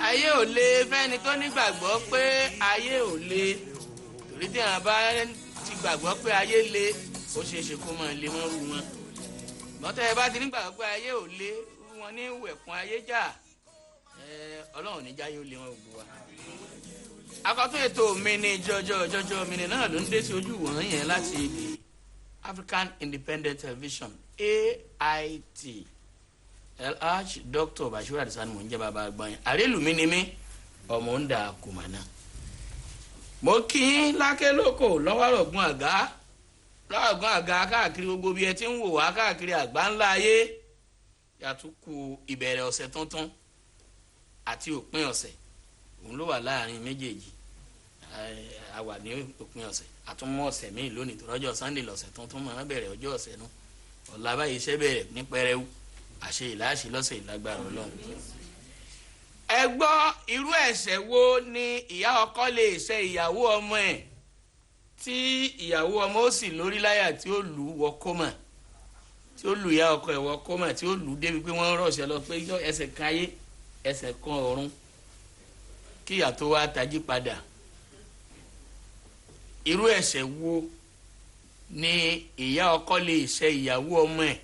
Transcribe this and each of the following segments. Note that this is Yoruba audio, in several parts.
ayé ò le fẹ́ni tó nígbàgbọ́ pé ayé ò le torí tí àwọn bá ti gbàgbọ́ pé ayé le ó ṣeé ṣe kó máa le mọ́ rú wọn mọ́tẹ́ ẹ bá ti nígbàgbọ́ pé ayé ò le rú wọn ní wẹ̀kùn ayé jà ọlọ́run níjà yóò lé wọn gbogbo wa. akọ́tún ètò mi ní jọjọ mi ní náà ló ń dé sí ojú ìwòran yẹn láti the African Independent Television AIT LH Dr. Bashiru Adisa ni mò ń jẹ́ bàbá àgbọ̀n yẹn àrélùmí ni mí ọmọ ń da kùmánà. mo kí í lákẹ́ lóko lọ́wọ́rọ̀gùn àga káàkiri gbogbo bí ẹ ti ń wò wá káàkiri àgbá ńlá ayé yàtúkù ìbẹ̀rẹ̀ ọ̀sẹ̀ tuntun àti òpin ọ̀sẹ̀ òun ló wà láàrin méjèèjì a wà ní òpin ọ̀sẹ̀ àtúnmọ̀ ọ̀sẹ̀ míì lónìí tó rọ́jọ́ Sunday lọ́sẹ̀ tuntun máa bẹ̀rẹ̀ ọjọ́ ọ̀sẹ̀ náà ọ̀la báyìí iṣẹ́ bẹ̀rẹ̀ ní pẹrẹwu àṣẹ ìlàṣẹ lọ́sẹ̀ ìlágbára Ọlọ́run. ẹ gbọ́ irú ẹ̀ṣẹ̀ wo ni ìyá ọkọ lè ṣe ìyàwó ọmọ ẹ̀ tí ìyàwó ọmọ ó sì lórí láyà tí ó lù ú wọ kómà tí ó lù ìyá ọkọ ẹ̀ wọ kómà tí ó lù ú débi pé wọ́n rọ̀ṣẹ̀ lọ pé ẹsẹ̀ kan ayé ẹsẹ̀ kan ọ̀run kíyà tó wá tají padà. irú ẹ̀ṣẹ̀ wo ni ìyá ọkọ lè ṣe ìyàwó ọmọ ẹ̀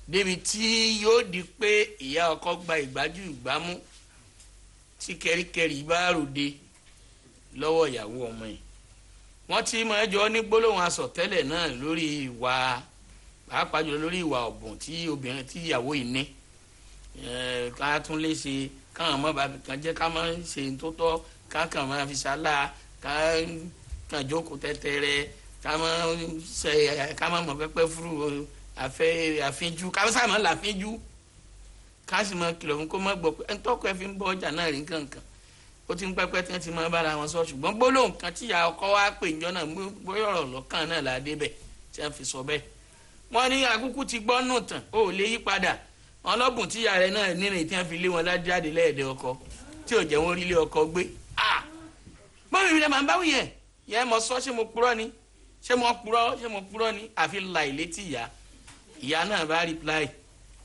débi tí yóò di pé ìyá ọkọ gba ìgbájú ìgbámú tí kẹ́ríkẹ́rí bá ròde lọ́wọ́ ìyàwó ọmọ ẹ̀. wọ́n ti máa jọ ní gbólóhùn asọ̀tẹ́lẹ̀ náà lórí ìwà pàápàá jùlọ lórí ìwà ọ̀bùn tí obìnrin tí ìyàwó yìí ní ká tún lè ṣe káwọn ọmọ bàbá kan jẹ́ ká máa ṣe tó tọ́ ká kàn máa fi ṣálá ká kàn jókòó tẹ́tẹ́rẹ́ ká máa mọ̀ pẹ́pẹ́ fúru àfínjú ká sáà máa làfínjú ká sì máa kìlọ̀ fún kó má gbọ́ pé ẹni tọ́kọ ẹ fi ń bọ́ ọjà náà rí nǹkan ó ti ń pẹ́pẹ́ tí wọ́n ti máa bára wọn sọ ṣùgbọ́n gbólóhùn kan tí ìyá ọkọ wa pè ń jọ náà bóyá ọ̀rọ̀ lọ́kàn náà la dé bẹ̀ tí wọ́n fi sọ bẹ́ẹ̀. wọ́n ní akúkú ti gbọ́ nù tán ó lè yí padà wọn lọ́bùn tí ìyá rẹ̀ náà nírìn tí wọ́n fi lé wọn jáde lẹ́ẹ̀dẹ̀ ọkọ tí ò jẹ́ wọn rí lé ọkọ gbé. bọ́ọ̀mù mi lè máa ń báwí yẹn yẹn mo sọ ṣé mo purọ́ ni ṣé mo purọ́ ni àfi láì létí ìyá náà bá reply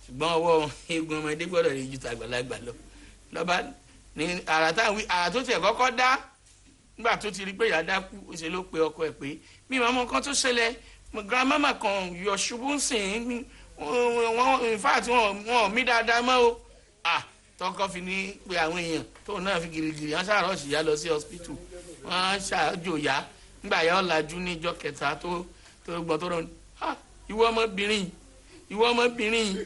ṣùgbọ́n ọwọ́ eegun ọmọdé gbọ́dọ̀ rí ju tàgbàlagbà lọ lọ́ba ní àrà tó tiẹ̀ kọ́kọ́ dá nígbà tó ti rí pé ìyá dákú ó ṣe ló pe ọkọ ẹ̀ pé mi ìmọ̀ ọmọ kan tó ṣẹlẹ̀ grandmama kan yọ ṣubú ń sìn in fact wọn mí dáadáa mọ́ o tọkọ fi ní pé àwọn èèyàn tóun náà fi girigiri wọn ṣàròṣì yá lọ sí hospital wọn ṣàjò yá nígbà yà ọ̀làjú níjọ́ kẹta tó gbọ́ tó rọ ìwọ ọmọbìnrin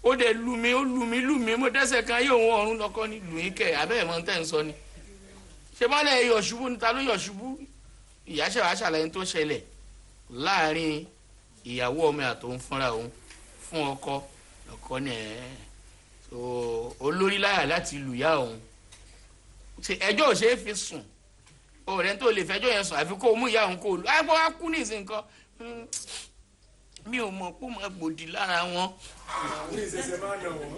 ó dẹ̀ lù mí mo dẹ́sẹ̀ kan yóò wọ́n ọ̀run lọ́kọ́ ní lù yín kẹ̀ abẹ́ ẹ̀mọ́ tẹ́ ń sọ ni ṣé bọ́lẹ̀ yọ̀ ṣubú níta ló yọ̀ ṣubú ìyá ṣẹ̀wá ṣàlàyé tó ṣẹlẹ̀ láàrin ìyàwó ọmọ àtòun fúnra òun fún ọkọ ní olórí láyà láti lùyà òun ẹjọ́ ò ṣeé fi sùn ọ̀rẹ́ tó lè fẹjọ́ yẹn sùn àfi kó mú ìyá òun kó lù á gbọ́ wá kú ní ìsìn kan mi ò mọ̀ pé mo gbòdì lára wọn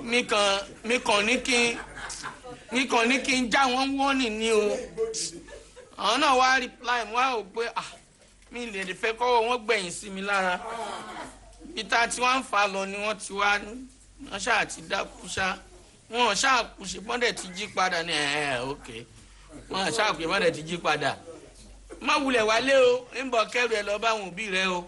mi kàn ní kí n já wọn wọ́nì ní o àwọn náà wá reply mo wá rò pé mi lè fẹ́ kọ́wọ́ wọn gbẹ̀yìn sí mi lára ìta tí wọ́n ń fa lọ ni wọ́n ti wá wọ́n ṣáà ti dákú ṣá wọ́n ṣáà kú ṣe bọ́dẹ̀ ti jí padà ní ok wọ́n ṣáà kú ṣe bọ́dẹ̀ ti jí padà má wulẹ̀ wálé o ń bọ̀ kẹ́rù ẹ lọ bá àwọn òbí rẹ o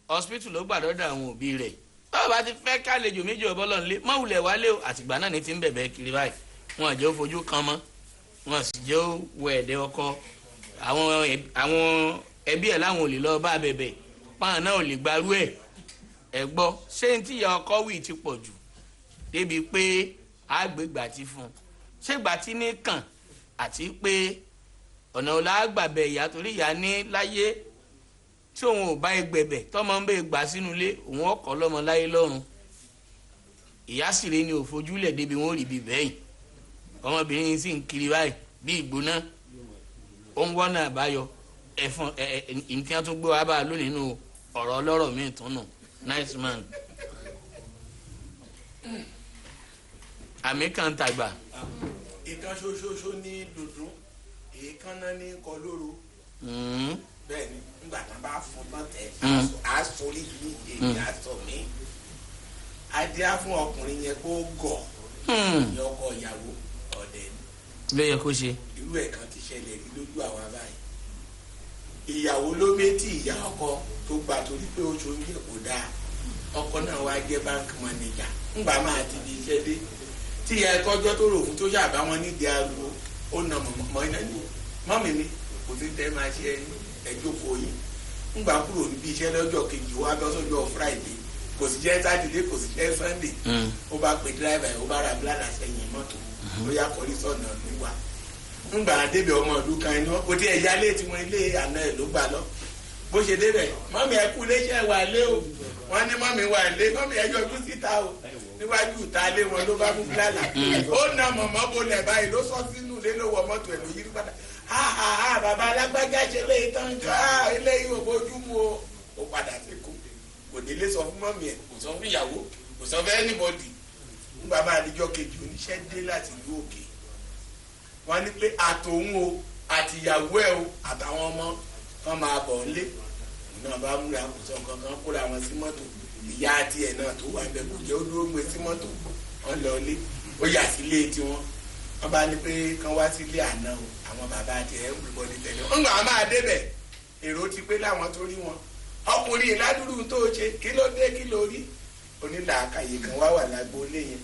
hospital ló gbàdọ́dọ̀ àwọn òbí rẹ̀ báwo bá ti fẹ́ kálejò méjì ọbọ̀lọ́ nílé má wulẹ̀ wálé o àtìgbà náà ní ti ń bẹ̀bẹ̀ kiri báyìí wọn àjẹ́ ó fojú kan mọ́ wọn sì jẹ́ ó wọ ẹ̀dẹ̀ ọkọ àwọn ẹbí ẹ̀ láwọn ò lè lọ bá bẹ̀bẹ̀ páwọn náà ò lè gbarú ẹ̀ gbọ́ ṣé ní tíyà ọkọ wì ti pọ̀ jù débi pé àgbègbà ti fún un ṣé gbà tí ní kàn àti pé ọ̀nà ọ̀la àgbàbẹ̀ ìyá torí ìyá ní láyé tí òun ò bá ẹgbẹ̀bẹ̀ tọ́mọ ń bẹ gbà sínú ilé òun ọkọ̀ lọ́mọ láyé lọ́run ìyá sì rí ni òfojúlẹ̀ débi wọn ò rí bí bẹ́yìn ọmọbìnrin yìí sì ń kiri báyìí bí ìgbóná ó ń wọ́nà àbáyọ ẹ̀fọn ìtìyàn tó gbé wa bá a lónìí nínú ọ̀rọ̀ ọlọ́rọ̀ míì tún nù nice man àmì kan tàgbà. ìkan ṣoṣoṣo ní dùndún èékánná ní kọlóró bẹ́ẹ̀ ni nígbà tí wọ́n bá fún lọ́tẹ̀ àásórí ní èyí àtọ̀ mi adíá fún ọkùnrin yẹn kó gọ̀ ìyá ọkọ ìyàwó ọ̀dẹ̀ ni. ló yẹ kó ṣe. irú ẹ̀ kan ti ṣẹlẹ̀ rí lójú àwọn abáyé. ìyàwó ló méjì ìyá ọkọ tó gbà torí pé oṣù oúnjẹ kò dáa ọkọ náà wá jẹ́ báńkì mọ́nẹ́jà ńgbà máa ti di iṣẹ́ dé tí ìyá ẹ̀kọ́jọ́ tó rò fún tó ṣàbá wọn nídìí ariwo ó nà mọ́ iná ní mọ́mì mi kò sí tẹ́ máa ṣe ẹjọ́ kò yín ńgbà kúrò níbi iṣẹ́ lọ́jọ́ kejì wá lọ́sọ́jọ́ Friday kò sí jẹ́ Saturday kò sí jẹ́ Sunday ó bá pe dírẹ́fà ó bá ra bíládà sẹ́yìn mọ́tò ó yá kọrí sọ̀nà níwà ńgbà débẹ̀ ọmọ ìlú kan iná kò tí ẹ̀ yálé tí wọ́n ilé àná ẹ̀ ló gbà lọ bó ṣe débẹ̀ mọ́mì ẹ kú léṣẹ́ wà lé o wọ́n ní mọ́mì wà lé mọ́mì ẹ yọjú síta o níwájú ìta lé wọn ló bá mú bíládà ó na mọ̀mọ́ bolẹ̀ báyìí ló sọ sínú ilé ló wọ mọ́tò ẹ̀ ló yí padà bàbá alágbájá ṣe lé tán jọ eléyìí ò bójú mu o ó padà sí kú kò délé sọ fún mọ́mì ẹ̀ kò sọ fún ìyàwó kò sọ fún anybody ńgbà máa dijọ́ kejì oníṣẹ́ dé láti ìlú òkè wọ́n ní pé àtòun o àtìyàwó ẹ̀ o àtàwọn ọmọ kan máa bọ̀ ńlé náà bá múra kò sọ kankan kóra wọn sí mọ́tò ìyá àti ẹ̀ náà tó wà bẹ́ẹ̀ kò jẹ́ ó dúró gbé sí mọ́tò wọn lọ lé ó yà sílé tiwọn wọ́n bá ní pé kán wá sílé àná o àwọn bàbá àti ẹ̀ ń gbọ́ ní tẹ̀lé wọn gbà wọn máa débẹ̀ èrò ti pé láwọn tó rí wọn ọkùnrin ìládùúrú tó ṣe kí ló dé kí ló rí onílàákàyè kan wá wà lágbo ilé yẹn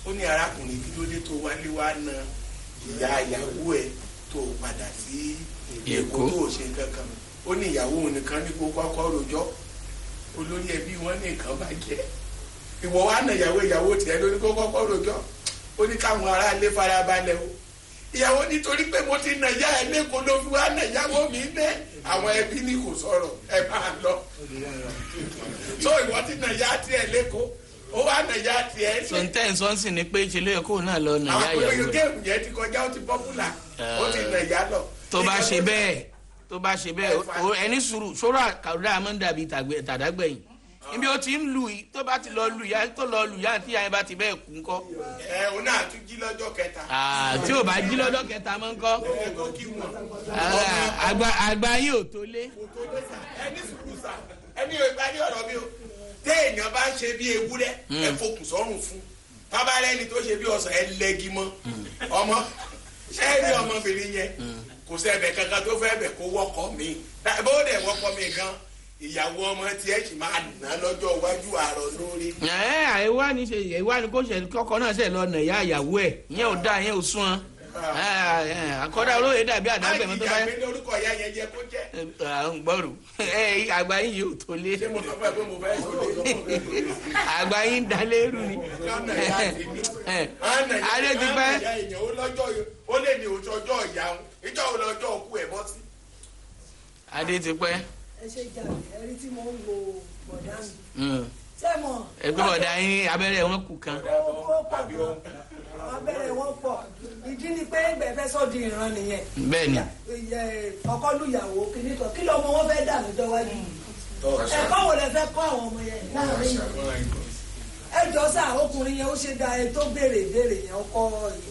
ó ní arákùnrin kí ló dé tó wálé wá na ìyá ìyàwó ẹ̀ tó padà sí Èkó tó ṣe kankan ó ní ìyàwó nìkan ní kó kọ́kọ́ rojọ́ olórí ẹbí wọn ní nǹkan bàjẹ́ ìwọ wa nà ìyàwó tiẹ̀ ló ní kó kọ́kọ́ rojọ́ ó ní káwọn aráalé farabalẹ̀ o ìyàwó nítorí pé mo ti nà ìyá ẹ lẹ́kọ̀ọ́ ló fi wá nà ìyàwó mi lé àwọn ẹbí ní kò sọ̀rọ̀ ẹ máa lọ so ìwọ ti nà ìyá tiẹ̀ lẹ́kọ̀ọ́ ó wá nà ìyá tiẹ̀. sọ̀ntẹ́ sọ́nsì ni pé ṣe ló yẹ kó náà lọ nà ìyá ìyàwó rẹ̀. àwọn géèmù yẹn ti kọjá ó ti pọ́pùlà ó ti nà ìyá lọ. tó bá ṣe bẹ́ẹ̀ ẹni sùúrù sóró àkàrà àmọ́ dàbí tàdágbẹ̀yìn ibi ó ti ń lu yìí tó bá ti lọ lu yá tó lọ lu yá tí yá bá ti bẹ́ẹ̀ kú ńkọ́. òun náà tún jí lọ́jọ́ kẹta. tí ò bá jí lọ́jọ́ kẹta mọ́ ńkọ́. àgbà yín ò tó lé. ẹni sùúrù sà ẹni ò parí ọ̀rọ̀ mi o téèyàn bá ṣe bí ewúrẹ́ ẹ fokùn sọ́rùn fún bàbá rẹni tó ṣe bí ọ̀sán ẹ lẹ́gi mọ́ ọmọ ṣé ẹ rí ọmọbìnrin yẹn kò sẹ́bẹ̀ kankan tó fẹ́ bẹ̀ kó wọ́kọ̀ mi bó dẹ̀ wọ́kọ̀ mi gan ìyàwó ọmọ tiẹ̀ sì máa nà lọ́jọ́ iwájú àárọ̀ lórí. àìwá ni kò ṣe kọ́kọ́ náà ṣe lọ nà ìyá ìyàwó ẹ̀ ìyẹn ò dáa ìyẹn ò sún ọ́n àkọ́dá olóye dàbí àdágbẹ̀ mọ́tò báyìí. àyíká mi lórúkọ ìyá yẹn jẹ kó jẹ. gbọ́rù àgbà yín yóò tó lé. ṣé mo sọ fún ẹ pé mo fẹ́ sọlé. àgbà yín dalérú ni. adé ti pẹ́. ó lè ní oṣù ọjọ́ ìyá wọn ìjọ òun lọ́jọ́ òkú ẹ̀ bọ́ sí. adé ti pẹ́. ẹ ṣe jà ẹrí tí mo ń wo bọ̀dá mi. sẹ́mọ̀. ẹgbẹ́ bọ̀dá yín abẹ́rẹ́ wọn kù kan. ó pọ̀ gan abẹ́rẹ́ wọn pọ̀ ìdí ni pé gbẹ̀fẹ́ sọ di ìran nìyẹn. bẹ́ẹ̀ni. ọkọ lùyàwó kìíní kan kí lọmọ wọn fẹ́ dà lọ́jọ́ wájú. ẹ̀kọ́ wo lẹ fẹ́ kọ́ àwọn ọmọ yẹn láàrin ẹ jọ sá ọkùnrin yẹn ó ṣe da ẹ tó béèrè ìbéèrè yẹn ọkọ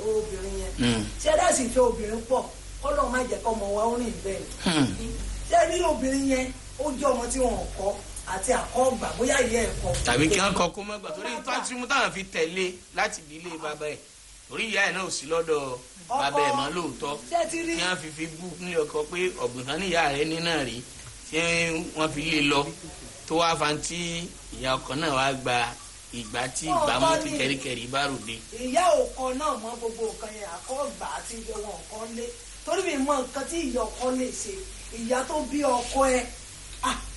obìnrin yẹn ṣé dá sì fẹ́ obìnrin pọ̀ kọ́ lọ́ọ́ má jẹ́ kọ́ ọmọ wa ó rìn bẹ́ẹ̀ ṣé rí obìnrin yẹn ó jẹ́ ọmọ tí wọn kọ́ àti àkọ́gbà bóyá ìyá ẹ̀kọ́. tàbí kí wọ́n kọ́ kó mọ́gbà torí tí táwọn fi tẹ̀lé láti ìdílé bàbá ẹ̀ torí ìyá ẹ̀ náà ò sí lọ́dọ̀ bàbá ẹ̀ mọ́ lóòótọ́ kí wọ́n fi bú ní ọkọ pé ọ̀gbìn kan ní ìyá rẹ̀ ní náà rí tí wọ́n fi lé lọ tó wá fa tí ìyá ọkọ náà wá gba ìgbà tí ìgbàmú ti kẹ̀ríkẹ̀rí bá ròde. ìyá ọkọ náà mọ gbogbo nǹkan yẹn àkọ́gbà àti ìjọba nǹkan lé torí mi mọ nǹkan tí ìyá ọkọ lè ṣe ìyá tó bí ọkọ ẹ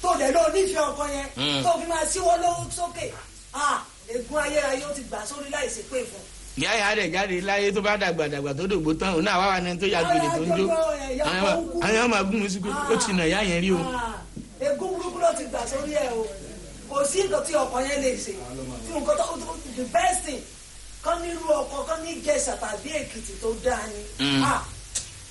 tó dẹ̀ ló nífẹ̀ẹ́ ọkọ yẹn tó fi máa síwọ́ lọ́wọ́ sókè ègún ayérayé ó ti gbà sórí láìsí pé fún. ìyá ìyá rẹ̀ jáde láyé tó bá dàgbà tó dògbò tán òun náà wá wà ní tó ya gbèrè tó ń jó àwọn ọmọ agúnmu sí pé ó ti nà ìyá yẹn rí o. ègún burúkú ló ti gbà sórí ẹ o kò sí nǹkan tí ọkọ yẹn lè ṣe tí nǹkan tó the best thing kán nírú ọkọ kán ní Ìjẹ̀ṣà tàbí Èkìtì tó dáa ni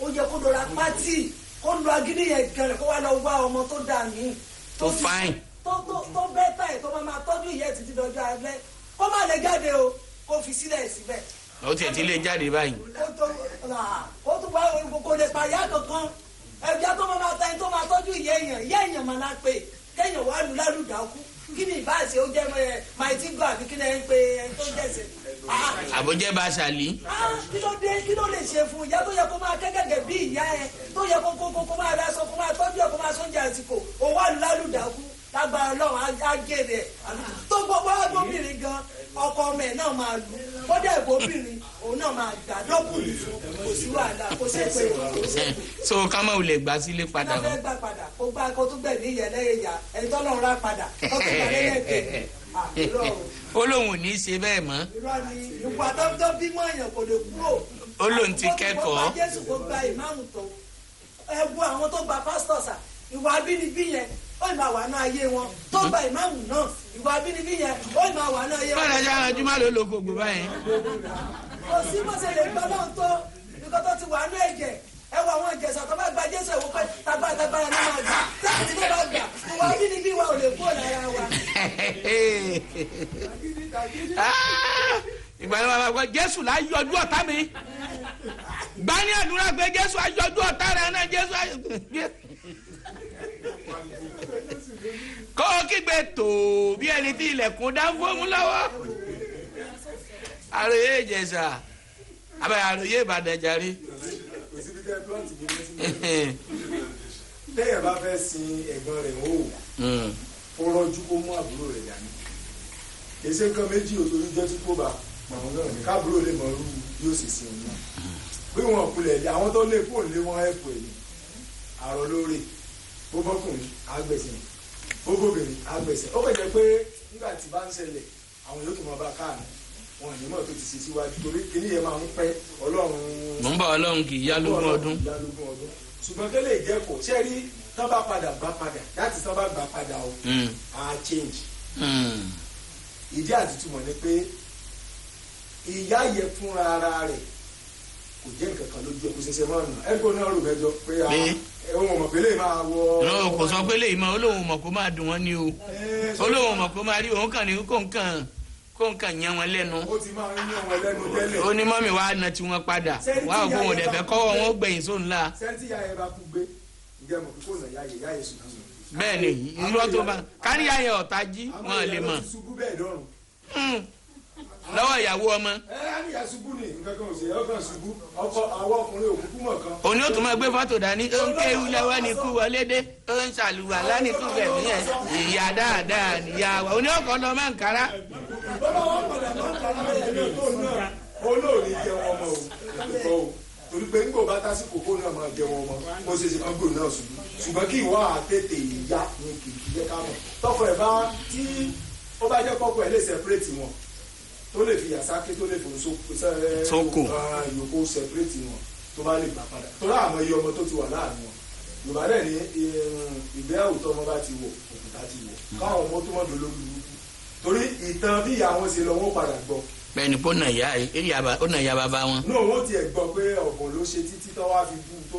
ó yẹ kó lọ́ra pátì kó lu agídí yẹn gẹ̀rẹ̀ kó wá lọ wá ọmọ tó dáa ní. tó fine. tó bẹ́tà ẹ̀ tó máa tọ́jú ìyẹn títí dọjọ́ alẹ́ kó má lè jáde o kó fi sílẹ̀ síbẹ̀. ó tiẹ̀ ti lè jáde báyìí. ó tún wá kò lè pàyà kankan ẹ̀jẹ̀ tó máa ta ẹni tó máa tọ́jú ìyá èèyàn máa ná pé kéèyàn wá lù lálùdà kú kí ni ìbáṣe ó jẹ́ mighty God àbí kí ni ẹ ń pe ẹni tó jẹ̀sẹ̀. àbójẹ́ bá ṣàlì. kí ló lè ṣe fún ìyá tó yẹ kó máa kẹ́gẹ́gẹ́ bí ìyá ẹ tó yẹ kó máa rẹ aṣọ kó máa tọ́jú ẹ kó máa sóúnjẹ àsìkò òun wà lálùdàkú lágbára Ọlọ́run á jèrè ẹ̀ tó gbogbo agbóbìnrin gan ọkọ ọmọ ẹ̀ náà máa lù kódà ìbòbìnrin òun náà máa gbà lọ́kùnrin kò sí wàhálà kò sí èpè kò sí èpè. so ká má wulẹ̀ gbà sílé padà mọ́. ká fẹ́ gbà padà kó gbà kó tún gbẹ̀mí ìyẹlẹ́yẹyà ẹni tó lọ́run rà padà kó tún gbà lẹ́yẹ̀kẹ́ ó lóun ò ní í ṣe bẹ́ẹ̀ mọ́. irọ́ ni ìwà tó bímọ èèyàn kò lè kúrò. ó lóun ti kẹ́kọ̀ọ́. gbogbo Jésù kò gba ìmáàmù tó ẹ wo àwọn tó gba pásítọ̀ sà ìwà abínibí yẹn ó ì máa wà ní ayé wọn tó gba ìmáàmù náà ìwà abínibí yẹn ó ì máa wà ní ayé wọn. bọ́lá ṣáà jùmọ̀ ló lo gbogbo báyìí. kò sí bó ṣe lè gbọ́ náà tó nǹkan tó ti wà ní ẹ̀jẹ̀ ẹ wo àwọn ìjẹsà tó bá gba Jésù ẹ̀wọ̀n pé tagbára ní máa gbà láti tó bá gbà ìwà abínibí wa ò lè kó lára wa. ìgbà yẹn wàá gbọ́ Jésù là á yọjú ọ̀tá mi gbani àdúrà pé Jésù á yọjú ọ̀tá rẹ̀ náà Jésù á kó o kígbe tó bí ẹni tí ilẹ̀kùn dá fóònù lọ́wọ́ àròyé Ìjẹ̀ṣà abẹ́ àròyé Ìbàdàn jàre. lẹ́yìn bá fẹ́ sin ẹ̀gbọ́n rẹ̀ ó rọ́jú kó mú àbúrò rẹ̀ dání èsì nǹkan méjì ò torí jẹ́ tí kò bá àwọn náà ní káàbúrò lè mọ irú yóò sì sin òun náà bí wọn kulẹ̀ lé àwọn tó lé kó lé wọn ẹ̀kọ́ ẹ̀ ní àrò lórí bó bọ́kùnrin àgbẹ̀sẹ̀ bó bóbìnrin àgbẹ̀sẹ̀ ó bẹ̀jẹ̀ pé nígbà tí bá ń ṣẹlẹ̀ àwọn yóò tún mọ bá káàní wọn ní mọ̀ tó ti ṣe síwájú torí kíní yẹn máa ń pẹ́ Ọlọ́run. mò ń bá Ọlọ́run kì í yá lógún ọdún. ṣùgbọ́n kẹ́lẹ́ ìjẹ́kọ̀ọ́ ṣẹ́rí tán bá padà gbà padà láti tán bá gbà padà o á change. ìdí àtìtúmọ̀ ni pé ìyá yẹ fúnra ara rẹ̀ kò jẹ́ nǹkan kan lójú ẹ̀ kó ṣẹṣẹ máa nà ẹgbẹ́ náà rò mẹ́jọ pé ohun ọmọ pélé máa wọ. náà kò sọ pé léyìí máa olóhùn mọ̀ kó máa dùn wọ́n ní o olóhùn mọ̀ kó máa rí òun kàn ní kó nǹkan yẹn wọn lẹ́nu. ó ti máa ń yán wọn lẹ́nu tẹ́lẹ̀. ó ní mọ́mì wa na tí wọ́n padà wá òkú wọn dẹ̀ fẹ́ kọ́wọ́ wọn gbẹ̀yìn sóun la. sẹ́ńtì yà yẹn bá kú gbé ǹjẹ́ mo kí kò nà yá yẹ sùn. bẹ́ẹ̀ ni irọ́ tó bá kárí yà yẹn ọ̀tá jí wọn lè mọ̀. lọ́wọ́ ìyàwó ọmọ. àníyà ṣubú ni nǹkan kan ò ṣe ọkàn ṣubú ọkọ àwọn ọkùnrin òkúkú mọ̀ kan. òní ó tún máa gbé fọ́tò dání ó ń ké wúlẹ́wọ́ ní kú wọlé dé ó ń ṣàlùwà lánìkú bẹ̀mí ẹ̀ ìyá dáadáa níyà wa òní ọkọ̀ lọ máa ń kára. bọ́lá wọn padà máa ń kára lẹ́yìn tó náà olóòní jẹ́ wọn mọ́ o torí pé nígbà bá tásìkò kó náà máa jẹ́ wọn mọ́ mo ṣe ṣe máa gbòòrò náà ṣubú ṣùgbọ́n kí ìwọ àtètè ìyá ni kì í jẹ́ ká mọ̀ tọkọ ẹ̀ bá tí ó bá jẹ́ kọ́kọ́ ẹ̀ lè separate wọn tó lè fi yàsáké tó lè fi sóko ìyókò separate wọn tó bá lè gbà padà tó láàmú iye ọmọ tó ti wà láàrin wọn yorùbá dẹ̀ ní ìgbéyàwó tó ọmọ bá ti wọ̀ òkúta ti wọ̀ káwọn ọmọ tó mọ̀ dolo lulu torí ìtàn bí ìyá wọn ṣe lọ wọn padà gbọ́. bẹ́ẹ̀ni kó nà ya bàbá wọn. náà wọn tiẹ̀ gbọ́ pé ọ̀bùn ló ṣe títí tó wá fi bú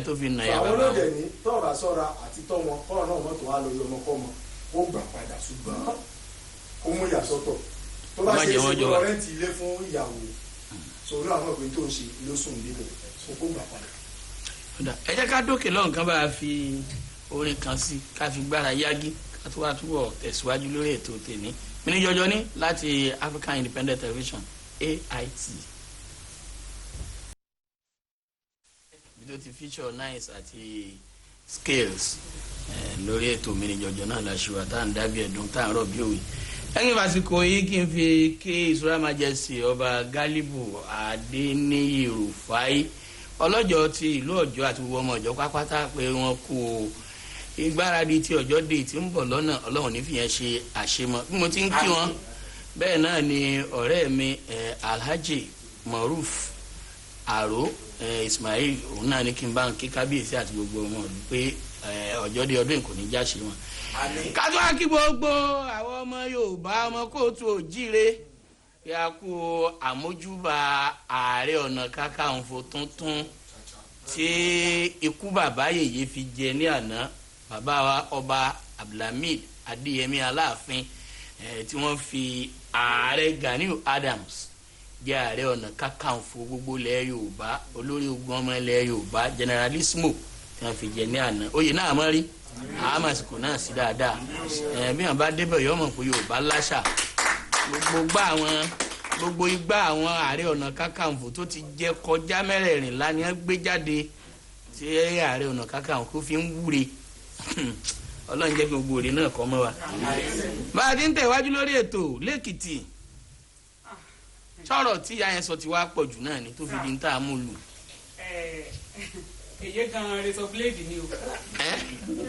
tó fi nà ya bàbá wọn. àwọn olóòdè ní tọ́ọ̀bà sọ́ra àti tọ́ wọn kọ́ọ̀ náà mọ́tò wá lọ yọ ọmọ kọ́ mọ́ ó gbà padà ṣùgbọ́n ó mú ìyàsọ́tọ̀ tó bá ṣe é ṣe kó rẹ́ǹtì ilé fún ìyàwó sọ̀rọ̀ àwọn ọ̀gbìn tó ń ṣe ló sùn níbẹ̀ so kó gbà padà. ẹ jẹ́ ká dókè lọ́hùn kan bá a fi orin kan sí ká fi gbára yági ká tó wá túbọ̀ tẹ̀síwájú lórí ètò tèmi mi ní jọjọ ní láti African Independent Television AIT. bí tó ti feature nice àti scales lórí ètò mi ní jọjọ náà la ṣe wà tá à ń dábìí ẹ̀dùn tá à ń rọ̀ bí òwe ẹ̀yin fàsìkò yìí kí n fi kí Israel Majesty ọba Gálíbù Adéníyì Rufai ọlọ́jọ́ ti ìlú Ọ̀jọ́ àti gbogbo ọmọ Ọ̀jọ́ pápátá pé wọ́n kú ìgbáradì tí Ọ̀jọ́ dé tí ń bọ̀ lọ́nà Ọlọ́run ní fìyẹn ṣe àṣemọ́ bí mo ti ń kí wọn bẹ́ẹ̀ náà ni ọ̀rẹ́ mi Alhaji Maruf Aro Ismail òun náà ní kí n bá ń kí kábíyèsí àti gbogbo ọmọ ọdún pé Ọ̀jọ́ dé ọdún kò ní já ṣe wọn. kájú wá kí gbogbo àwọn ọmọ Yorùbá ọmọ kóòtù òjíire kí a kú àmójúbà Ààrẹ Ọ̀nà Kakanfò tuntun tí ikú bàbá yèyé fi jẹ ní àná bàbá wa ọba Abdulhamid Adéyẹmí Aláàfin tí wọ́n fi Ààrẹ Ganiu Adams jẹ́ Ààrẹ Ọ̀nà Kakanfò gbogbo ilẹ̀ Yorùbá olórí ogun ọmọ ilẹ̀ Yorùbá generalissimo tí wọ́n fi jẹ ní àná oyè náà mọ́ rí àmàsìkò náà sí dáadáa bí wọ́n bá débẹ̀ yọ mọ̀ pé Yorùbá láṣà gbogbo igbá àwọn Ààrẹ Ọ̀nà Kakanfò tó ti jẹ kọjá mẹ́rẹ̀ẹ̀rìnlá ni wọ́n gbé jáde tí Ààrẹ Ọ̀nà Kakanfò fi ń wúre Ọlọ́run jẹ́ kí gbogbo òde náà kọ́ mọ́ wa. bá a ti ń tẹ̀wájú lórí ètò lẹ́kìtì sọ̀rọ̀ tí ìyá yẹn sọ ti wá pọ̀ jù náà ni tó fi di ń tà á mú lù. èyí gan razor blade ni o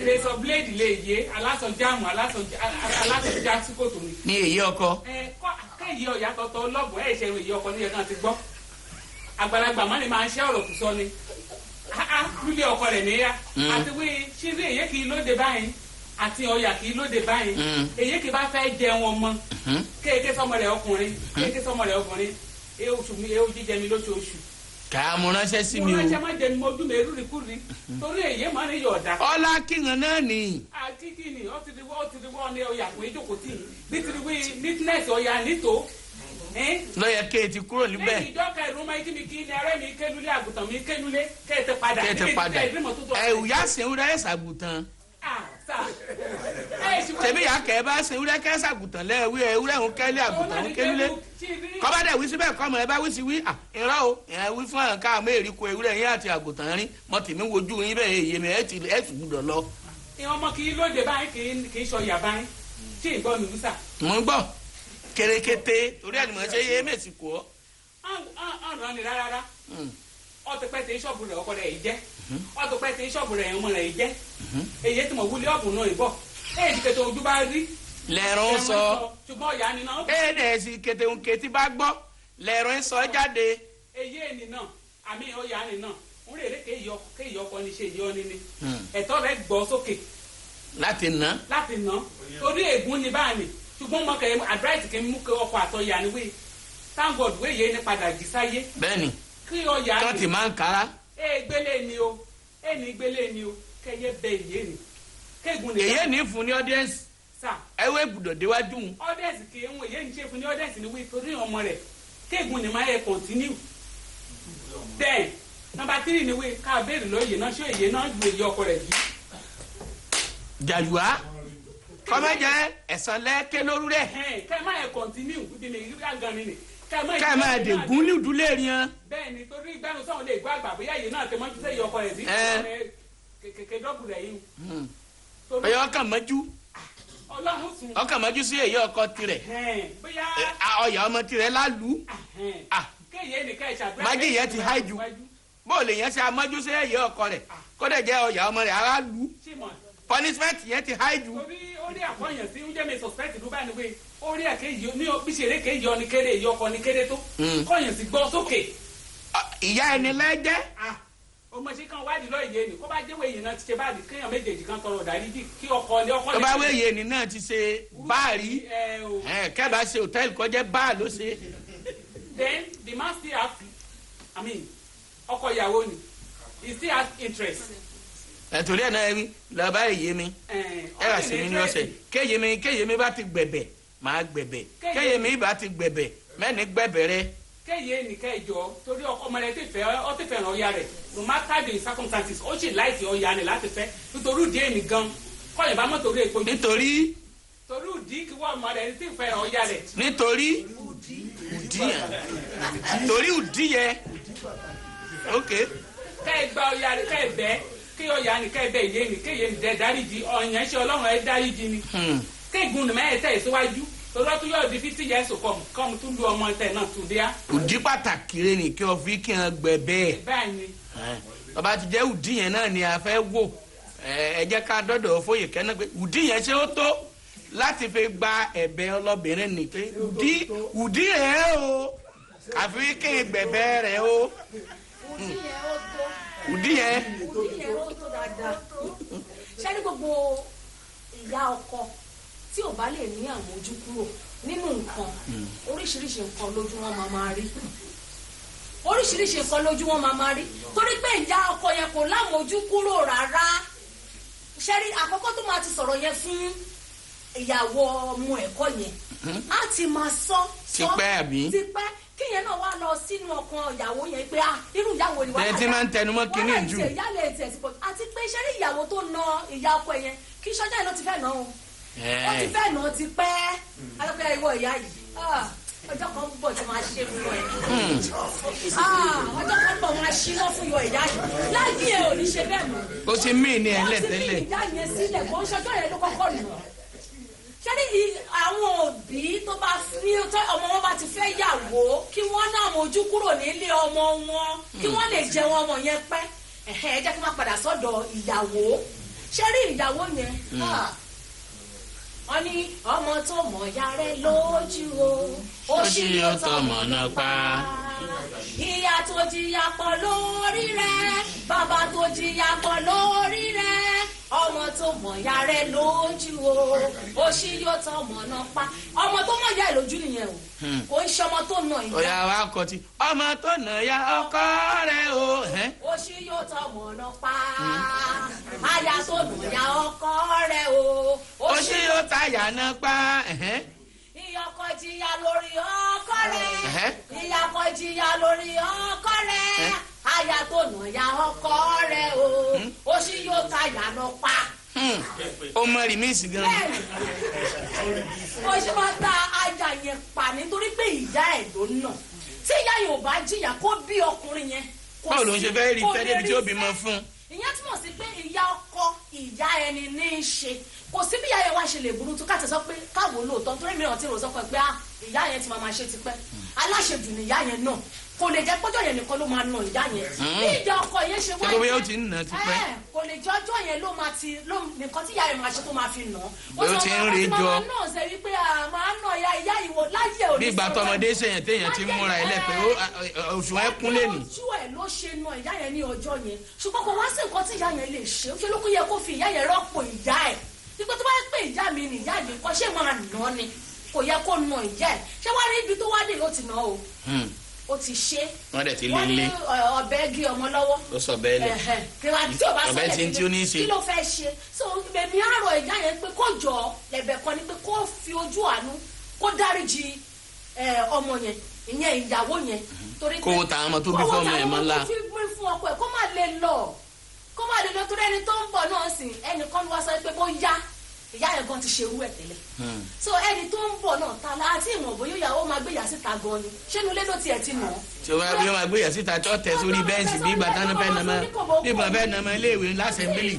razor blade lè yé alásọjáàmù alásọjá sí kòtò ni. ní èyí ọkọ. kéyìí ọ̀yà tọ̀tọ̀ ọlọ́bùn ẹ̀ ṣe èyí ọkọ níyẹn kan ti gbọ́ àgbàlagbà mọ́ni máa ń ṣe ọ̀rọ̀ kù sọ ni lúlé ọkọ rẹ̀ níyà àti wí ṣírí èyí kì í lóde báyìí àti ọ̀yà kì í lóde báyìí èyí kì í bá fẹ́ jẹun ọmọ kéèké sọmọ rẹ̀ ọkùnrin ewu jíjẹ mi lóṣooṣù. kà á mú ránṣẹ́ sí mi o. mo ránṣẹ́ máa jẹ ni mo dún mi erúri kúri torí èyí máa ń yọ ọ̀dà. ọlá kíran náà ni. àti kí ni ó ti di wọ́n ní ọ̀yà pé ìjókòó tì í nítorí wí neatness ọ̀yà nítò. lọ́yẹ̀ kéètì kúrò níbẹ̀. lẹ́yìn ìjọka ìrún máa kí mi kí ni arẹ́ mi kẹ́nulé àgùntàn mi kẹ́nulé kẹ́ẹ̀tẹ̀ padà. ẹ̀wù yá sẹ́wúrẹ́ ṣàgùntàn. tẹ̀mí yà kẹ́ bá sẹ́wúrẹ́ kẹ́ ṣàgùntàn lẹ́wí ewúrẹ́ ń kẹ́lé àgùntàn ń kẹ́nulé. kọ́bá dẹ̀ wí síbẹ̀ kọ́ mọ̀ ẹ bá wí sí wí ìrọ̀ o ẹ̀ wí fún àwọn káà mẹ́rin kó ewúrẹ́ yín àti àgùntàn rín mọ́ tèmi wojú yín bẹ́ẹ̀ èyí mi ẹ̀ tù gbúdọ̀ lọ. ọmọ kì í lóde báyìí kì í sọ ìyá báyìí tí ì gbọ́ mi wúsà. mo ń gbọ́ kérékété torí ẹni mọ̀ ṣe yé mèsì kú ọ. ọ̀nà ni rárá ọtí pẹ́ tí ṣọ́ọ̀bù rẹ̀ ọkọ rẹ̀ yìí jẹ́ ọtí pẹ́ tí ṣọ́ọ̀bù rẹ̀ ọmọ rẹ̀ yìí jẹ́ èyí tí mo wúlé ọ̀bùn náà ìbọ̀ èyí tí kẹtẹ ojú bá rí. lẹ́rọ̀ ń sọ ṣùgbọ́n ọ̀yà ni náà. èdè sì kẹtẹ òǹkẹ tí bá gbọ́ lẹ́rọ̀ ń sọ jáde. èyí ènì náà àmì ọ̀yà ni náà ń rèrè kéyìí ọkọ ni ṣe yọ ni ẹ̀tọ́ rẹ̀ gbọ́ sókè. láti ná. torí ègún ni báyìí ṣùgbọ́n mo kẹ́ advice kí n mú kí ọkọ̀ àtọ̀yà ni wí thank God wí yé ni padà jí sáyé. bẹ́ẹ̀ni kí ọ̀yà ni tó ti máa ń kára. gbélé ni o gbélé ni o kẹyẹ bẹ ìyé ni kégun ni. èyí ní fún ní audience. sà ẹwé gbùdọ̀ déwájú. audience kì í ń wọ èyí ní ṣe fún ní audience ni wí torí ọmọ rẹ̀ kégun ni máa yẹ continue. then number 3 ni wí ká béèrè lóye náà ṣé èyí náà ju èyí ọkọ rẹ̀ yìí. jàdùá kọ́mẹ́jẹ ẹ̀sán lẹ́kẹ́ lóru rẹ̀. kẹ́ máa yẹ continue bí mi rí àgàn mi ni. kẹ́ máa dé gúnlẹ̀ ìdúlé riyan. bẹ́ẹ̀ni torí ìgbàanú sọ̀rọ̀ lè gbọ́ àgbà bóyá yìí náà tẹ mọ́jú sẹ́yìn ọkọ rẹ̀ sí. kèké dọ́kù rẹ̀ yìí. bóyá ọkàn mọ́jú. ọlọ́run sùn. ọkàn mọ́jú sí èyí ọkọ tirẹ̀. bóyá. ọ̀yà ọmọ tirẹ̀ lálù. kéye nìkan ìṣàgbẹ́. májí yẹn ti hájú. bóòlù yẹn ṣe amọ́jú sí èyí ọkọ rẹ̀ kó dẹ̀ jẹ́ ọ̀yà ọmọ rẹ̀ aráàlú. punishment yẹn ti hájú. torí orí àkọyàn sí ń jẹ́ mi suspect ló bá ní pé orí àkéyìí ní bí ṣeré kéyìí ọ ní kéré èyí ọkọ ní kéré tó kọyàn sí gbọ́ sókè. ìyá ẹni lẹ́jẹ́. ọmọ sí kan wádìí lọ ìyé ni kó bá jẹ́wọ́ èyí náà ti ṣe báàdì kéèyàn méjèèjì kan tọrọ dáríjì kí ọkọ ní ọkọ. tó bá wé èyí ni náà ti ṣe báàrí kẹ́bà ṣe hòtẹ́ẹ̀lì kọjá báà ló ṣe. then the man still have ọkọ ìyàwó ni he still has interest. ẹ̀tọ́rí ẹ̀ náà rí lọ́ba èyí mi rà sí mi ní ọ̀sẹ̀ kéye mi bá ti gbẹ̀bẹ̀ máa gbẹ̀bẹ̀ kéye mi bá ti gbẹ̀bẹ̀ mẹ́ni gbẹ̀bẹ̀ rẹ. kéye nìkan ìjọ torí ọkọ ọmọ rẹ ti fẹ́ràn ọya rẹ̀ no matter the circumstances ó sì láìsí ọya rẹ̀ láti fẹ́ nítorí ìdí èmi gan kọ́yìn bá mọ̀ torí èpo jù. nítorí ìdí kí wọ́n ọmọ rẹ̀ ti fẹ́ràn ọya rẹ̀. nítorí ìdí yẹn ok. kẹ́ ẹ gba ọya rẹ̀ kẹ́ ẹ bẹ́ẹ̀ kí ọ̀yà ni kẹ́ ẹ bẹ́ẹ̀ yé ni kéye ni dẹ́ dáríjì ọ̀yàn ṣe ọlọ́run ẹ dáríjì ni kéegun ni mẹ́ẹ̀ tẹ̀ síwájú tọ́lọ́ tó yọ̀ di 50 years kọ́mu tún lu ọmọ tẹ̀ náà tún díá. òdì pàtàkì rẹ ni kí ọ fi kí n gbẹ bẹ́ẹ̀. bẹ́ẹ̀ni. bàbá ti jẹ́ òdì yẹn náà ni a fẹ́ wò ẹ jẹ́ ká dọ́dọ̀ fóyè kẹ́nà pé òdì yẹn ṣé ó tó láti fi gba ẹ̀bẹ̀ ọlọ́bìnrin ni pé òdì rẹ̀ o àfi kí n gbẹ̀bẹ̀ rẹ̀ o. òdì yẹn ó tó dáadáa ṣé ní gbogbo ìyá ọkọ tí ò bá lè ní àmójú kúrò nínú nǹkan oríṣiríṣi nǹkan lójú wọn máa rí oríṣiríṣi nǹkan lójú wọn máa rí torí pé ìyá ọkọ yẹn kò lámójú kúrò rárá ṣé rí àkọ́kọ́ tó máa ti sọ̀rọ̀ yẹn fún ìyàwó ọmọ ẹ̀kọ́ yẹn á ti máa sọ tipẹ́ àbí tipẹ́ kí yẹn náà wá lọ sínú ọkàn ìyàwó yẹn pé irú ìyàwó ni wàá ẹ ti máa ń tẹnumọ́ kínní jù. wọ́n láì ṣe ìyálẹ̀ ẹ̀sìn àti pé iṣẹ́ rí ìyàwó tó na ìyá ọkọ yẹn kí sọ́jà yìí ló ti fẹ́ nà ó ti fẹ́ nà ó ti pẹ́ alọ́pẹ́ ìwọ ìyá yìí ọjọ́ kan bọ̀ tí máa ṣe fún ẹ ọjọ́ kan bọ̀ máa ṣíná fún ìwọ ìyá yìí láyé ẹ ò ní ṣe bẹ́ẹ̀ mọ́. ó ti mí ní ẹ lẹ́tẹ̀lẹ̀. ó ti mí ìyá yẹn sílẹ̀ kó ń ṣọjọ́ yẹn ló kọ́kọ́ nù ṣé ní àwọn òbí tó bá ní ọmọ wọn bá ti fẹ́ yàwó kí wọ́n náà mójú kúrò nílé ọmọ wọn kí wọ́n lè jẹun ọmọ yẹn pẹ́ ẹ jẹ́ kí wọ́n padà sọ́dọ̀ ìyàwó ṣé rí ìyàwó yẹn wọ́n ní ọmọ tó mọ̀ ya rẹ̀ lójú o ó sì yóò tọmọ náà pa ìyá tó jìyà pọ̀ lórí rẹ̀ bàbá tó jìyà pọ̀ lórí rẹ̀ ọmọ tó mọ̀ ya rẹ̀ lójú o ó sì yóò tọmọ náà pa ọmọ tó mọ̀ ya ẹ̀ lójú nìyẹn o kò ń ṣe ọmọ tó nà ìyá. ọ̀yà wa kọ ti ọmọ tó nà ya ọkọ rẹ̀ o. ó sì yóò tọmọ náà pa aya tó nà ya ọkọ rẹ̀ o ó sì yóò táyà náà pa. ìyọkọ jìyà lórí ọkọ rẹ̀ ìyàkọ jìyà lórí ọkọ rẹ̀ aya tó nà ya ọkọ rẹ̀ o ó sì yóò táyà náà pa. ó mọ rìmíìsì gan. ó ṣe máa ta aya yẹn pa nítorí pé ìyá ẹ̀ ló nà tí ìyá yẹn ò bá jìyà kó bí ọkùnrin yẹn. báwo ló ń ṣe fẹ́ rí fẹ́ débi tí ó bímọ fún. ìyẹn túmọ̀ sí pé ìyá ọkọ ìyá ẹni ní í ṣe kò sí bí ìyá yẹn wá ṣe lè burú tó káàtì sọ pé káwo lóòótọ́ torí mìíràn tí rò sọ pé ìyá yẹn ti máa ṣe tipẹ́ aláṣejù ni ìyá yẹn náà kò lè jẹ́ pọ́jọ́ yẹn nìkan ló máa nà ìyá yẹn bí ìjà ọkọ yẹn ṣe wáyé ṣé ó ti ń nà tipẹ́ kò lè jẹ́ ọjọ́ yẹn ló máa ti nìkan tí ìyá yẹn máa ṣe tó máa fi nà ó ti ń rí jọ náà ṣe wípé máa nà ìyá ìwò láyé òní bí ìgbà tọmọdé ṣèyàn téèyàn ti múra ẹ lẹ́pẹ́ oṣù ẹ kún lé ní. ojú ẹ ló ṣe nà ìyá yẹn ní ọjọ́ yẹn ṣùgbọ́n kò wá sí nǹkan tí ìyá yẹn lè ṣe ó ṣe ló kó yẹ kó fi ìyá yẹn rọ́pò ìyá ẹ̀ ìgbà tó bá yẹ pé ìyá mi ni ìyá mi kọ́ ṣé máa nà ni kò yẹ kó nà ìyá ẹ̀ ṣé wá rí ibi tó wá dé ló ti nà o ó ti ṣe wọ́n dẹ̀ ti lé lé ọ̀bẹ gé ọmọ lọ́wọ́ ó sọ bẹ́ẹ̀ lẹ̀ ọ̀bẹ tí ó ní í ṣe kí ló fẹ́ ṣe so èmi àrò ìyá yẹn pé kó jọ ẹ̀bẹ̀ kan ni pé kó fi ojú àánú kó dáríjì ọmọ yẹn ìyẹn ìyàwó yẹn torí pé kó ta ọmọ tó bí fọmọ ẹ̀ mọ́ la kó fi gbé fún ọkọ ẹ̀ kó má lè lọ torí ẹni tó ń bọ̀ náà sìn ẹnìkan wá sọ pé bó yá ìyá yẹn gan ti ṣe irú ẹ̀ tẹ́lẹ̀ so ẹni tó ń bọ̀ náà ta la àti ìmọ̀ bóyá ìyàwó máa gbé yà síta gan ni ṣé inú ilé ló tiẹ̀ ti nà. tí wọ́n bí wọ́n máa gbé yà síta tó tẹ̀ sórí bẹ́ǹsì bí ìgbà táwọn fẹ́ nàmọ́ bí ìgbà fẹ́ nàmọ́ iléèwé lásẹ̀mbílì.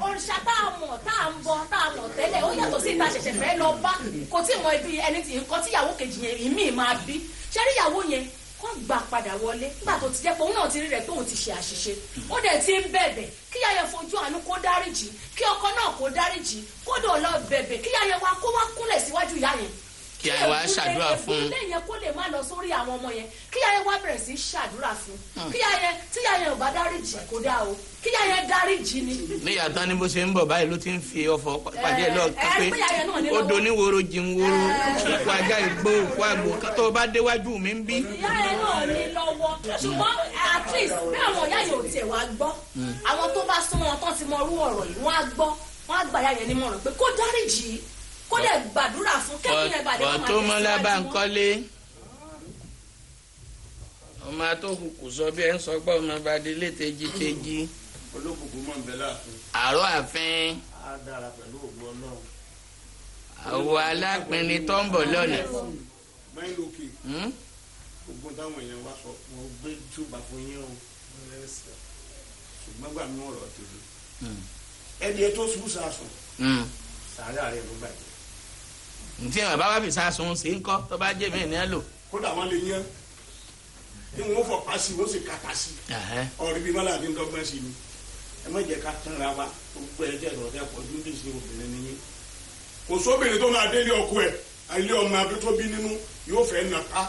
òrìṣà tá a mọ̀ tá a ń bọ̀ tá a mọ̀ tẹ́lẹ̀ ó yàtọ̀ sí ìta ṣẹ̀ṣẹ̀ fẹ́ lọ bá kò tí ì mọ ibi ẹni tí nǹkan tí ìyàwó kejì yẹn ìmíì máa bí ṣé rí ìyàwó yẹn kó gbà padà wọlé nígbà tó ti jẹ́ pé òun náà ti rí rẹ̀ pé òun ti ṣe àṣìṣe ó dẹ̀ ti ń bẹ̀bẹ̀ kí yáyẹ fojú àánú kó dáríjì kí ọkọ náà kó dáríjì kó dò lọ bẹ̀bẹ̀ kí yáyẹ wa kó wá kúnlẹ̀ síwájú ìyá yẹn kí yáyẹ wa ṣàdúrà fún ilé yẹn kó lè má lọ sórí àwọn ọmọ yẹn kí yáyẹ wa bẹ̀rẹ̀ sí ṣàdúrà fún kí yáyẹ tí yáyẹ ò bá dáríjì kó dá o kí yáyẹ dáríjì ni. níyàtọ̀ ni bó ṣe ń bọ̀ báyìí ló ti ń fi ọ̀fọ̀ pàdé lọ pé ó do níwòrò jìnwòrò òkú ajá ìgbó òkú àgbò tó bá déwájú mi ń bí. ìyá yẹn náà ní lọ́wọ́ ṣùgbọ́n at least bí àwọn ìyá yẹn ò tiẹ̀ wá gbọ́ àwọn tó bá súnmọ́ wọn tán ti mọ orú ọ̀rọ̀ yìí wọ́n á gbọ́ wọ́n á gbà ìyá yẹn nímọ̀ràn pé kó dáríjì kó dẹ̀ gbàdúrà fún kẹ́kìn yẹn bàdé wọn máa tó mọ́ lábà ń kọ́lé ọmọ àtòkùkù sọ bí ẹ ń sọ pé ọmọ bá délé tejiteji olókùnkùn mọ̀ nbẹ láàfin. àárọ̀ àfin. á dára pẹ̀lú ògbó náà. àwọ̀ alápinni tó ń bọ̀ lọ́nà. báyìí lókè gbogbo táwọn èèyàn wá sọ wọn gbé túbà fún yín o ṣùgbọ́n gbà mí ọ̀rọ̀ tèmi. ẹni ẹ tó sùn sàásùn sàárẹ̀ rẹ̀ ló bàjẹ́. ntí wọn bá wà fi sàásùn sí ń kọ́ tó bá jẹ́ mi ní ẹ lò. kódà wọn lè yán ní wọn fọ pàṣẹ wọn sì kàtà sí ọ̀rẹ́ bíi mọ́lá àti ńdọ́gbọ́n sí ni ẹ má jẹ́ ká tán ra wa gbogbo ẹ̀ jẹ́ ìrọ̀lẹ́ pọ̀ ọdún dèjì obìnrin nìyí kò sóbìnrin tó máa délé ọkọ ẹ̀ ilé ọmọ abẹ́ tó bí nínú yóò fẹ́ nà ká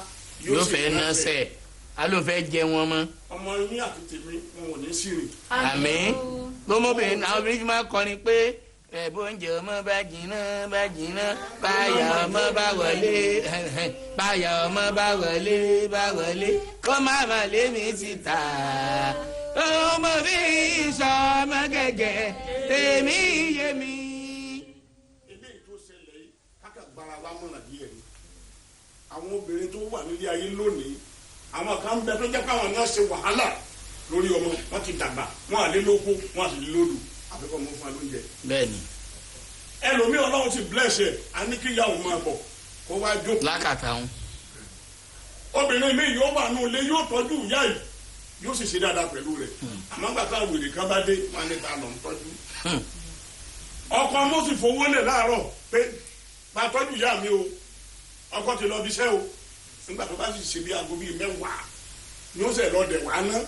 yóò fẹ́ nà sẹ̀ alo fẹ́ jẹ wọn mọ́. ọmọ yín àti tèmi wọn ò ní sírìn. àmín gbọmọbìnrin àwọn obìnrin fi máa kọrin pé ẹ̀bùnjẹ ọmọ bá jìnnà báyà ọmọ bá wọlé báyà ọmọ bá wọlé kó má má lé mi síta ọmọ bí sọ ọmọ gẹ́gẹ́ tèmi yé mi. eléyìí tó ṣẹlẹ̀ yìí kákà gbára wa mọ̀nà díẹ̀ ni àwọn obìnrin tó wà nílé ayé lónìí àwọn kan bẹ tó jẹ́ káwọn náà ṣe wàhálà lórí ọmọ wọn ti dàgbà wọn à lé lóko wọn à sì lé lódù àfikún ọmọ fún alóúnjẹ. bẹ́ẹ̀ni. ẹlòmíì Ọlọ́run ti bless ẹ àníkíyàwó máa bọ̀ kó wá jókòó. lákàtà wọn. obìnrin mi yóò wà nù lé yóò tọ́jú ìyá yìí yóò sì ṣe dáadáa pẹ̀lú rẹ̀ àmọ́ gbàtà wèrè kan bá dé wọn ní ta lọ ń tọ́jú. ọkọ mo sì fowó lẹ̀ láàárọ̀ pé máa tọ́jú ìyá mi o ọkọ ti lọ bí iṣẹ́ o nígbà tó bá sì ṣe bí aago bíi mẹ́wàá ni ó sì lọ dẹ̀ wá ná.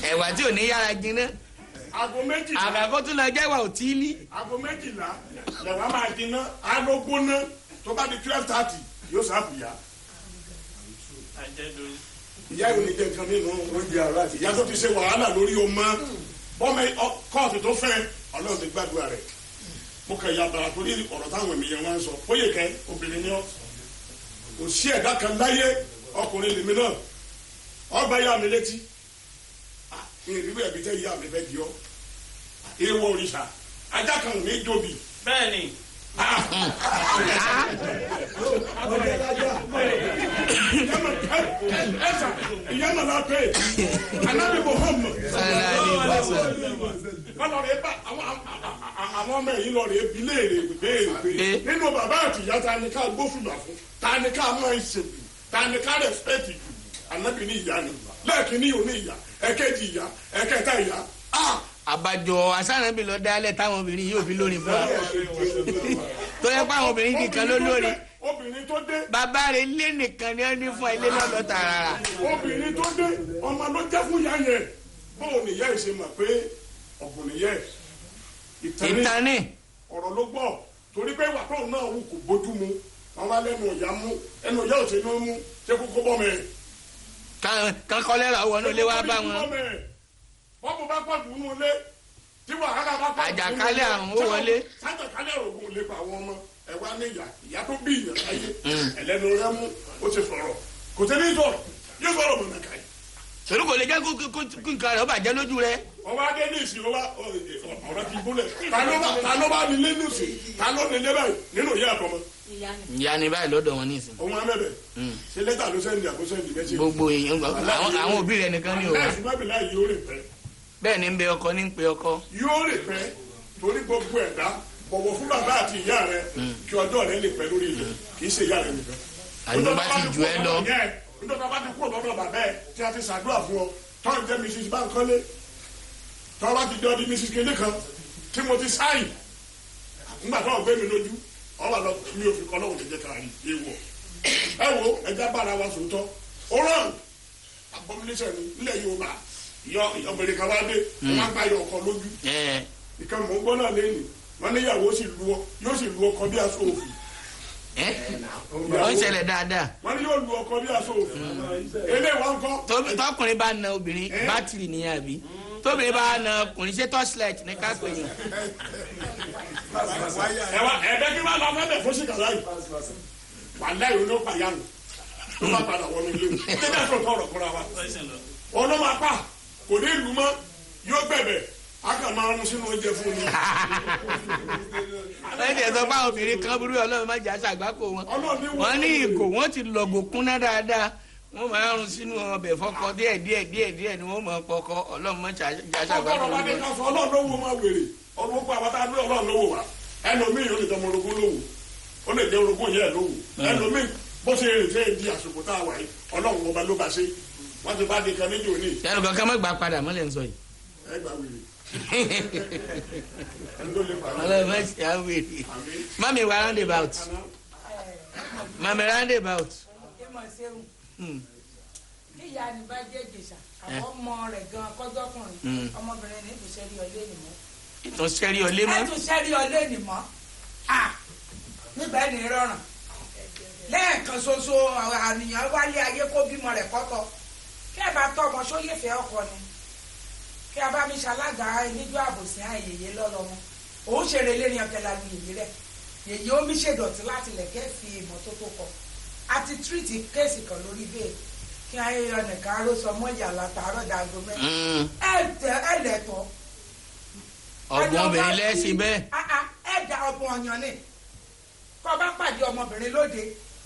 ẹ̀wà tí ò ní yára jiná. aago méjìlá àgàkó tún lọ jẹ́wà ò tí ì ní. aago méjìlá lẹ̀wá máa jiná aago gbóná tó bá di 12:30 yóò sáfìyà. ìyá yóò ní jẹ nǹkan nínú oúnjẹ àrà àti ìyá tó ti ṣe wàhálà lórí ọmọ bọ́mọ kóòtù tó fẹ́ Ọlọ́run ti gbàdúrà rẹ̀ mo kàn ya bàrà torí ọ̀rọ̀ táwọn ènìyàn wá ń sọ fóyè kẹ́ obìnrin ni ọ́ kò sí ẹ̀dá kan láyé ọkùnrin lèmi náà ọba yá mi létí ní ìrírí ẹ̀bí tẹ́ yá mi fẹ́ di ọ́ èèwọ̀ òrìṣà ajá kan ò ní jóbi. bẹ́ẹ̀ni. ìyá màlá pé anábì Muhammad ọlọ́rẹ̀ bá àwọn ọmọ yìí lọ́rẹ̀ bí léèrè béèrè pé nínú bàbá àti ìyá ta ni ká gbófìgbà fún ta ni ká máa ń ṣèlú ta ni ká rẹ̀spẹ̀tì jù anábì ní ìyá ni lẹ́ẹ̀kínní òní ìyá ẹ̀kejì ìyá ẹ̀kẹta ìyá. àbájọ asánàbí lọ dálẹ̀ táwọn obìnrin yóò fi lórí fún wa tó yẹ pé àwọn obìnrin nìkan ló lórí obìnrin tó dé bàbá rẹ̀ ilé nìkan ni wọ́n ní fún ilé lọ́dọ̀ tààrà. obìnrin tó dé ọmọ ló jẹ́ fún ìyá yẹn bóun nìyá yìí ṣe mọ̀ pé ọ̀gbìn nìyẹn ìtàní ọ̀rọ̀ ló gbọ́ torí pé wàá tóun náà wù kò bójú mu wọn wá lẹ́nu ọ̀yà mú ẹnu ọ̀yà ò ṣe ní mú ṣé kókó bọ́ mẹ́. kankọ́lẹ́rọ̀ wọnú ilé wa bá wọn. wọ́n kò bá pọ̀ jù nínú ilé tí wàhálà bá pọ̀ jù nínú ilé àjàkálẹ̀ àrùn ó wọlé. sájàkálẹ̀ ògùn lè pa àwọn ọmọ ẹ wá ní ìyá tó bí ìyàn láyé ẹlẹ́nu rẹ mú ó ti sọ̀rọ̀ kò tẹ́lẹ̀ sọ̀rọ̀ yóò sọ̀rọ̀ mọ̀nà káyì. torí kò lè jẹ́ kó nǹkan rẹ̀ ó bàjẹ́ lójú rẹ̀. ọwọ́ adé ní ìsìn ọ̀rọ̀ ti gúnlẹ̀ ta ló bá nílé ní ìsìn ta ló nílé báyìí nínú ìyá àtọmọ. ìyá ni báyìí lọ́dọ̀ wọn ní ìsìn. ọmọ amẹ́bẹ̀ ṣe lẹ́tà ló sẹ́ndì àkósẹ́ndì mẹ́sẹ̀. gbogbo èèyàn àwọn òbí rẹ̀ nìkan ni òun. aláìsí bábìlá yìí yóò rè pẹ́. bẹ́ẹ̀ ni ń bẹ ọkọ ní ń pe ọkọ. yóò rè pẹ́ torí gbogbo ẹ̀dá bọ̀wọ̀ fún bàbá àti ìyá rẹ kí ọjọ́ rẹ lè pẹ́ lórí ilẹ̀ kì í ṣe ìyá rẹ nìkan. àyùbá bá ti jù ẹ lọ. nítorí bá ti kú lọ́dọ̀ bàbá ẹ tí a ti ṣàdúrà fún ọ tọ́ jẹ́ Mrs. Bankole tọ́ bá ti jọ di Mrs. kele kan tí mo ti sáyìn nígbà tó ọgbẹ́ mi lójú ọ wà lọ mi ò fi kọ́ lọ́wọ́ jẹjẹ káàrí ewọ ẹ wo ẹja bára wa sòótọ́ ó rán abomination ni nílẹ̀ Yorùbá ọbẹ̀rẹ̀ kan wá dé wọn gbá yọ ọkọ lójú ìkan mọ̀ ń gbọ́ náà lẹ́yìn wọn níyàwó yóò sì lu ọkọ bí aṣọ òfin. ó ń ṣẹlẹ̀ dáadáa. wọ́n ní yóò lu ọkọ bí aṣọ òfin. eléyìí wọn kọ́. tọkùnrin bá na obìnrin bátìrì nìyẹn àbí tóbìnrin bá na ọkùnrin ṣé torchlight ní ká pè yàn. ẹ̀ẹ́dẹ́ kí wọ́n lọ fẹ́ẹ́ fún sìkàlá yìí wàhálà yìí ló pa yánu ló má padà wọnú ilé mi ó tẹ́lẹ̀ sọ̀tọ̀ ọ̀rọ̀ kúra wa ọlọ́mọ apá kò ní ìlú mọ́ yóò gbẹ̀bẹ̀ a kàn máa rún sínú oúnjẹ fún mi. wọ́n ti sọ fún àwọn obìnrin kan burú Ọlọ́run má jà ṣàgbákò wọn wọ́n ní ìgò wọ́n ti lọ̀gò kúnná dáadáa wọ́n máa rún sínú ọbẹ̀ fọ́kọ díẹ̀ ni wọ́n máa pọkọ Ọlọ́run má jà ṣàgbákò wọn. ọlọ́run wá ní ká sọ Ọlọ́run ló wo máa wèrè ọlọ́run pa àbátá ní Ọlọ́run ló wò wá ẹlòmíì ó lè jẹ́ ọmọ orogún lówó ó lè jẹ́ orogún yẹn lówó ẹlòmíì bó ṣe rìn fẹ́ di àsìkò tá a wà yìí Ọlọ́run ọba ló bá ṣe wọ́n ti bá di kan méjì òní. yàrá kankan má gbà padà mọ́lẹ̀ ń sọ yìí. ẹ gbà wèrè. Ọlọ́run má ṣe á wèrè. mami wa roundabout mami roundabout. ìyá ni bá jẹ́ ìjèṣà àwọn ọmọ rẹ̀ gan kọ́jọ́kùnrin ọmọbìnrin ní ìtúnṣẹ́rí ọlé nìmọ́. ìtúnṣẹ́rí ọlé mọ́. ìtúnṣẹ́rí ọlé nìmọ́ nígbà ẹni rọrùn lẹ́ẹ̀kan ṣoṣo àníyàn wálé ayé kó bímọ rẹ̀ kọ́tọ̀ kí ẹ bá tọ́ ọmọ sóyè fẹ́ ọkọ ni kí a bá mi ṣalága níjọ́ àbòsí àyèyé lọ́lọ́mọ òun ṣeré lérí ọ̀kẹ́ la lu yèyé rẹ̀ yèyé omi ṣèdọ̀tí láti lẹ̀kẹ́ fi ìmọ́tótó kọ àti tírìtì kéèsì kan lórí bẹ́ẹ̀ kí ayẹyẹ nìkan ló sọ mọ́ ìyá látàárọ̀ dàgbò mẹ́rin ẹ lẹ́tọ̀ ọ̀gbọ́n obìnrin lẹ́sìn bẹ́ẹ̀. ẹ da ọgbọ́n ọyàn ni kọ́ bá pàdé ọmọbìnrin lóde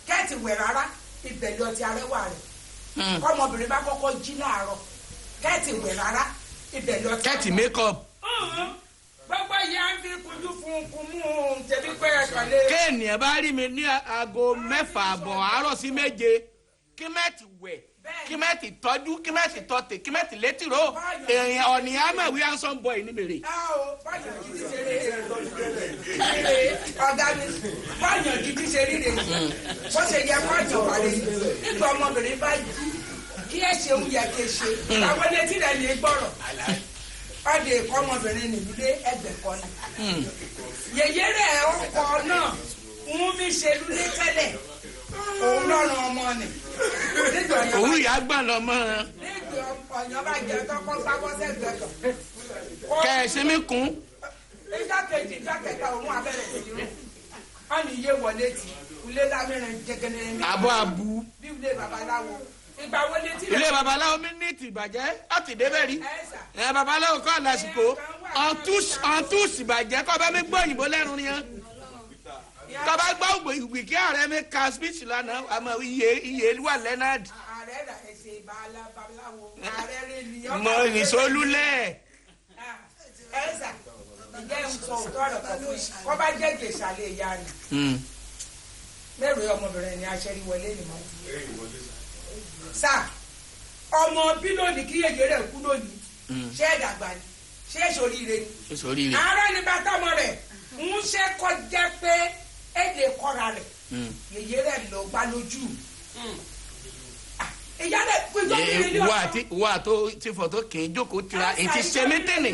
kẹ́ẹ̀tì wẹ̀ rárá ìbẹ̀lẹ̀ ọtí arẹwà rẹ̀ kọ́mọbìnrin bá kọ́kọ́ jí láàárọ̀ kẹ́ẹ̀tì wẹ̀ rárá ìbẹ̀lẹ̀ ọtí. kẹ́ẹ̀tì makeup. gbogbo ìyá ń fi kunjú fún kunmú tẹ̀bí pé ẹ̀kọ́lé. kéènìyàn bá rí mi ní aago 6:30 àárọ̀ sí 7 kí mẹ́ẹ̀tì wẹ̀ kí mẹ́ẹ̀tì tọ́jú kí mẹ́ẹ̀tì tọ́tẹ̀ kí mẹ́ẹ̀tì létíró èèyàn ọ̀nìyàn mọ̀ wí handsome boy ní mèrè. ọ̀gá mi báyọ̀ gidi ṣe ríre bó ṣe yẹ báyọ̀ wà lè nígbà ọmọbìnrin báyìí kí ẹ ṣe ń yẹ kí ẹ ṣe àwọn létí rẹ̀ lè gbọ́rọ̀ ọdẹ ẹ̀kọ́ ọmọbìnrin nílé ẹgbẹ̀kọ́ ni yèyé rẹ̀ ọkọ̀ náà ń mi ṣe lulẹ̀ tẹ́lẹ̀ òun lọ́rùn ọmọ ni òun ìyá gbọ́n lọ́mọ. nígbà ọ̀yàn bá jẹ tọkọ sábọ́ sẹ́gbẹ̀ẹ́ kan. kẹ́ ẹ ṣe mí kún. ìjà kejì ìjà kẹta òun abẹ́rẹ́ kejì rẹ̀ wọ́n ní iye wọlé tì ilé lámẹ́rin jẹgẹdẹ mi. àbọ̀ àbú. bí ilé babaláwo ìgbà wọlé tí. ilé babaláwo mi ní ìtìbàjẹ́ láti débẹ̀ rí. ẹ babaláwo kọ́ àlàsìkò ọ̀túnṣì bàjẹ́ kọ́ bá mi gbọ́ òyìnbó lẹ́nu ni yẹn. tọ́ba gbọ́ ìwé kí ààrẹ mi ka speech lánàá àmọ́ iye wà Leonard. ààrẹ rà ẹsẹ̀ babaláwo ààrẹ rẹ̀ ni. mọ ìsolúlẹ̀. ẹ̀sà ìjẹ́ ìsọ òótọ́ ọ̀rọ̀ kan fún yín kọ́ bá jẹ́ ìgbésàlẹ̀ ìyá rẹ̀. mẹ́rin ọmọbìnrin ni aṣẹ́rí wọlé ni mọ́. sá ọmọ bí lónìí kí yèyé rẹ̀ kú lónìí ṣé ẹ̀dàgbà ni ṣé èsoríire ni. ààrẹ ni bàtà ọmọ rẹ̀ ń ṣe kọjá pé ẹ lè kọ́ra rẹ̀ yèyé rẹ̀ lọ gbá lójú. ìyá rẹ̀ péjọ kiri ní ọkọ. wà tó ti fọ̀tò kì í jókòó tira ètí sẹ́mẹ́tẹ̀nì.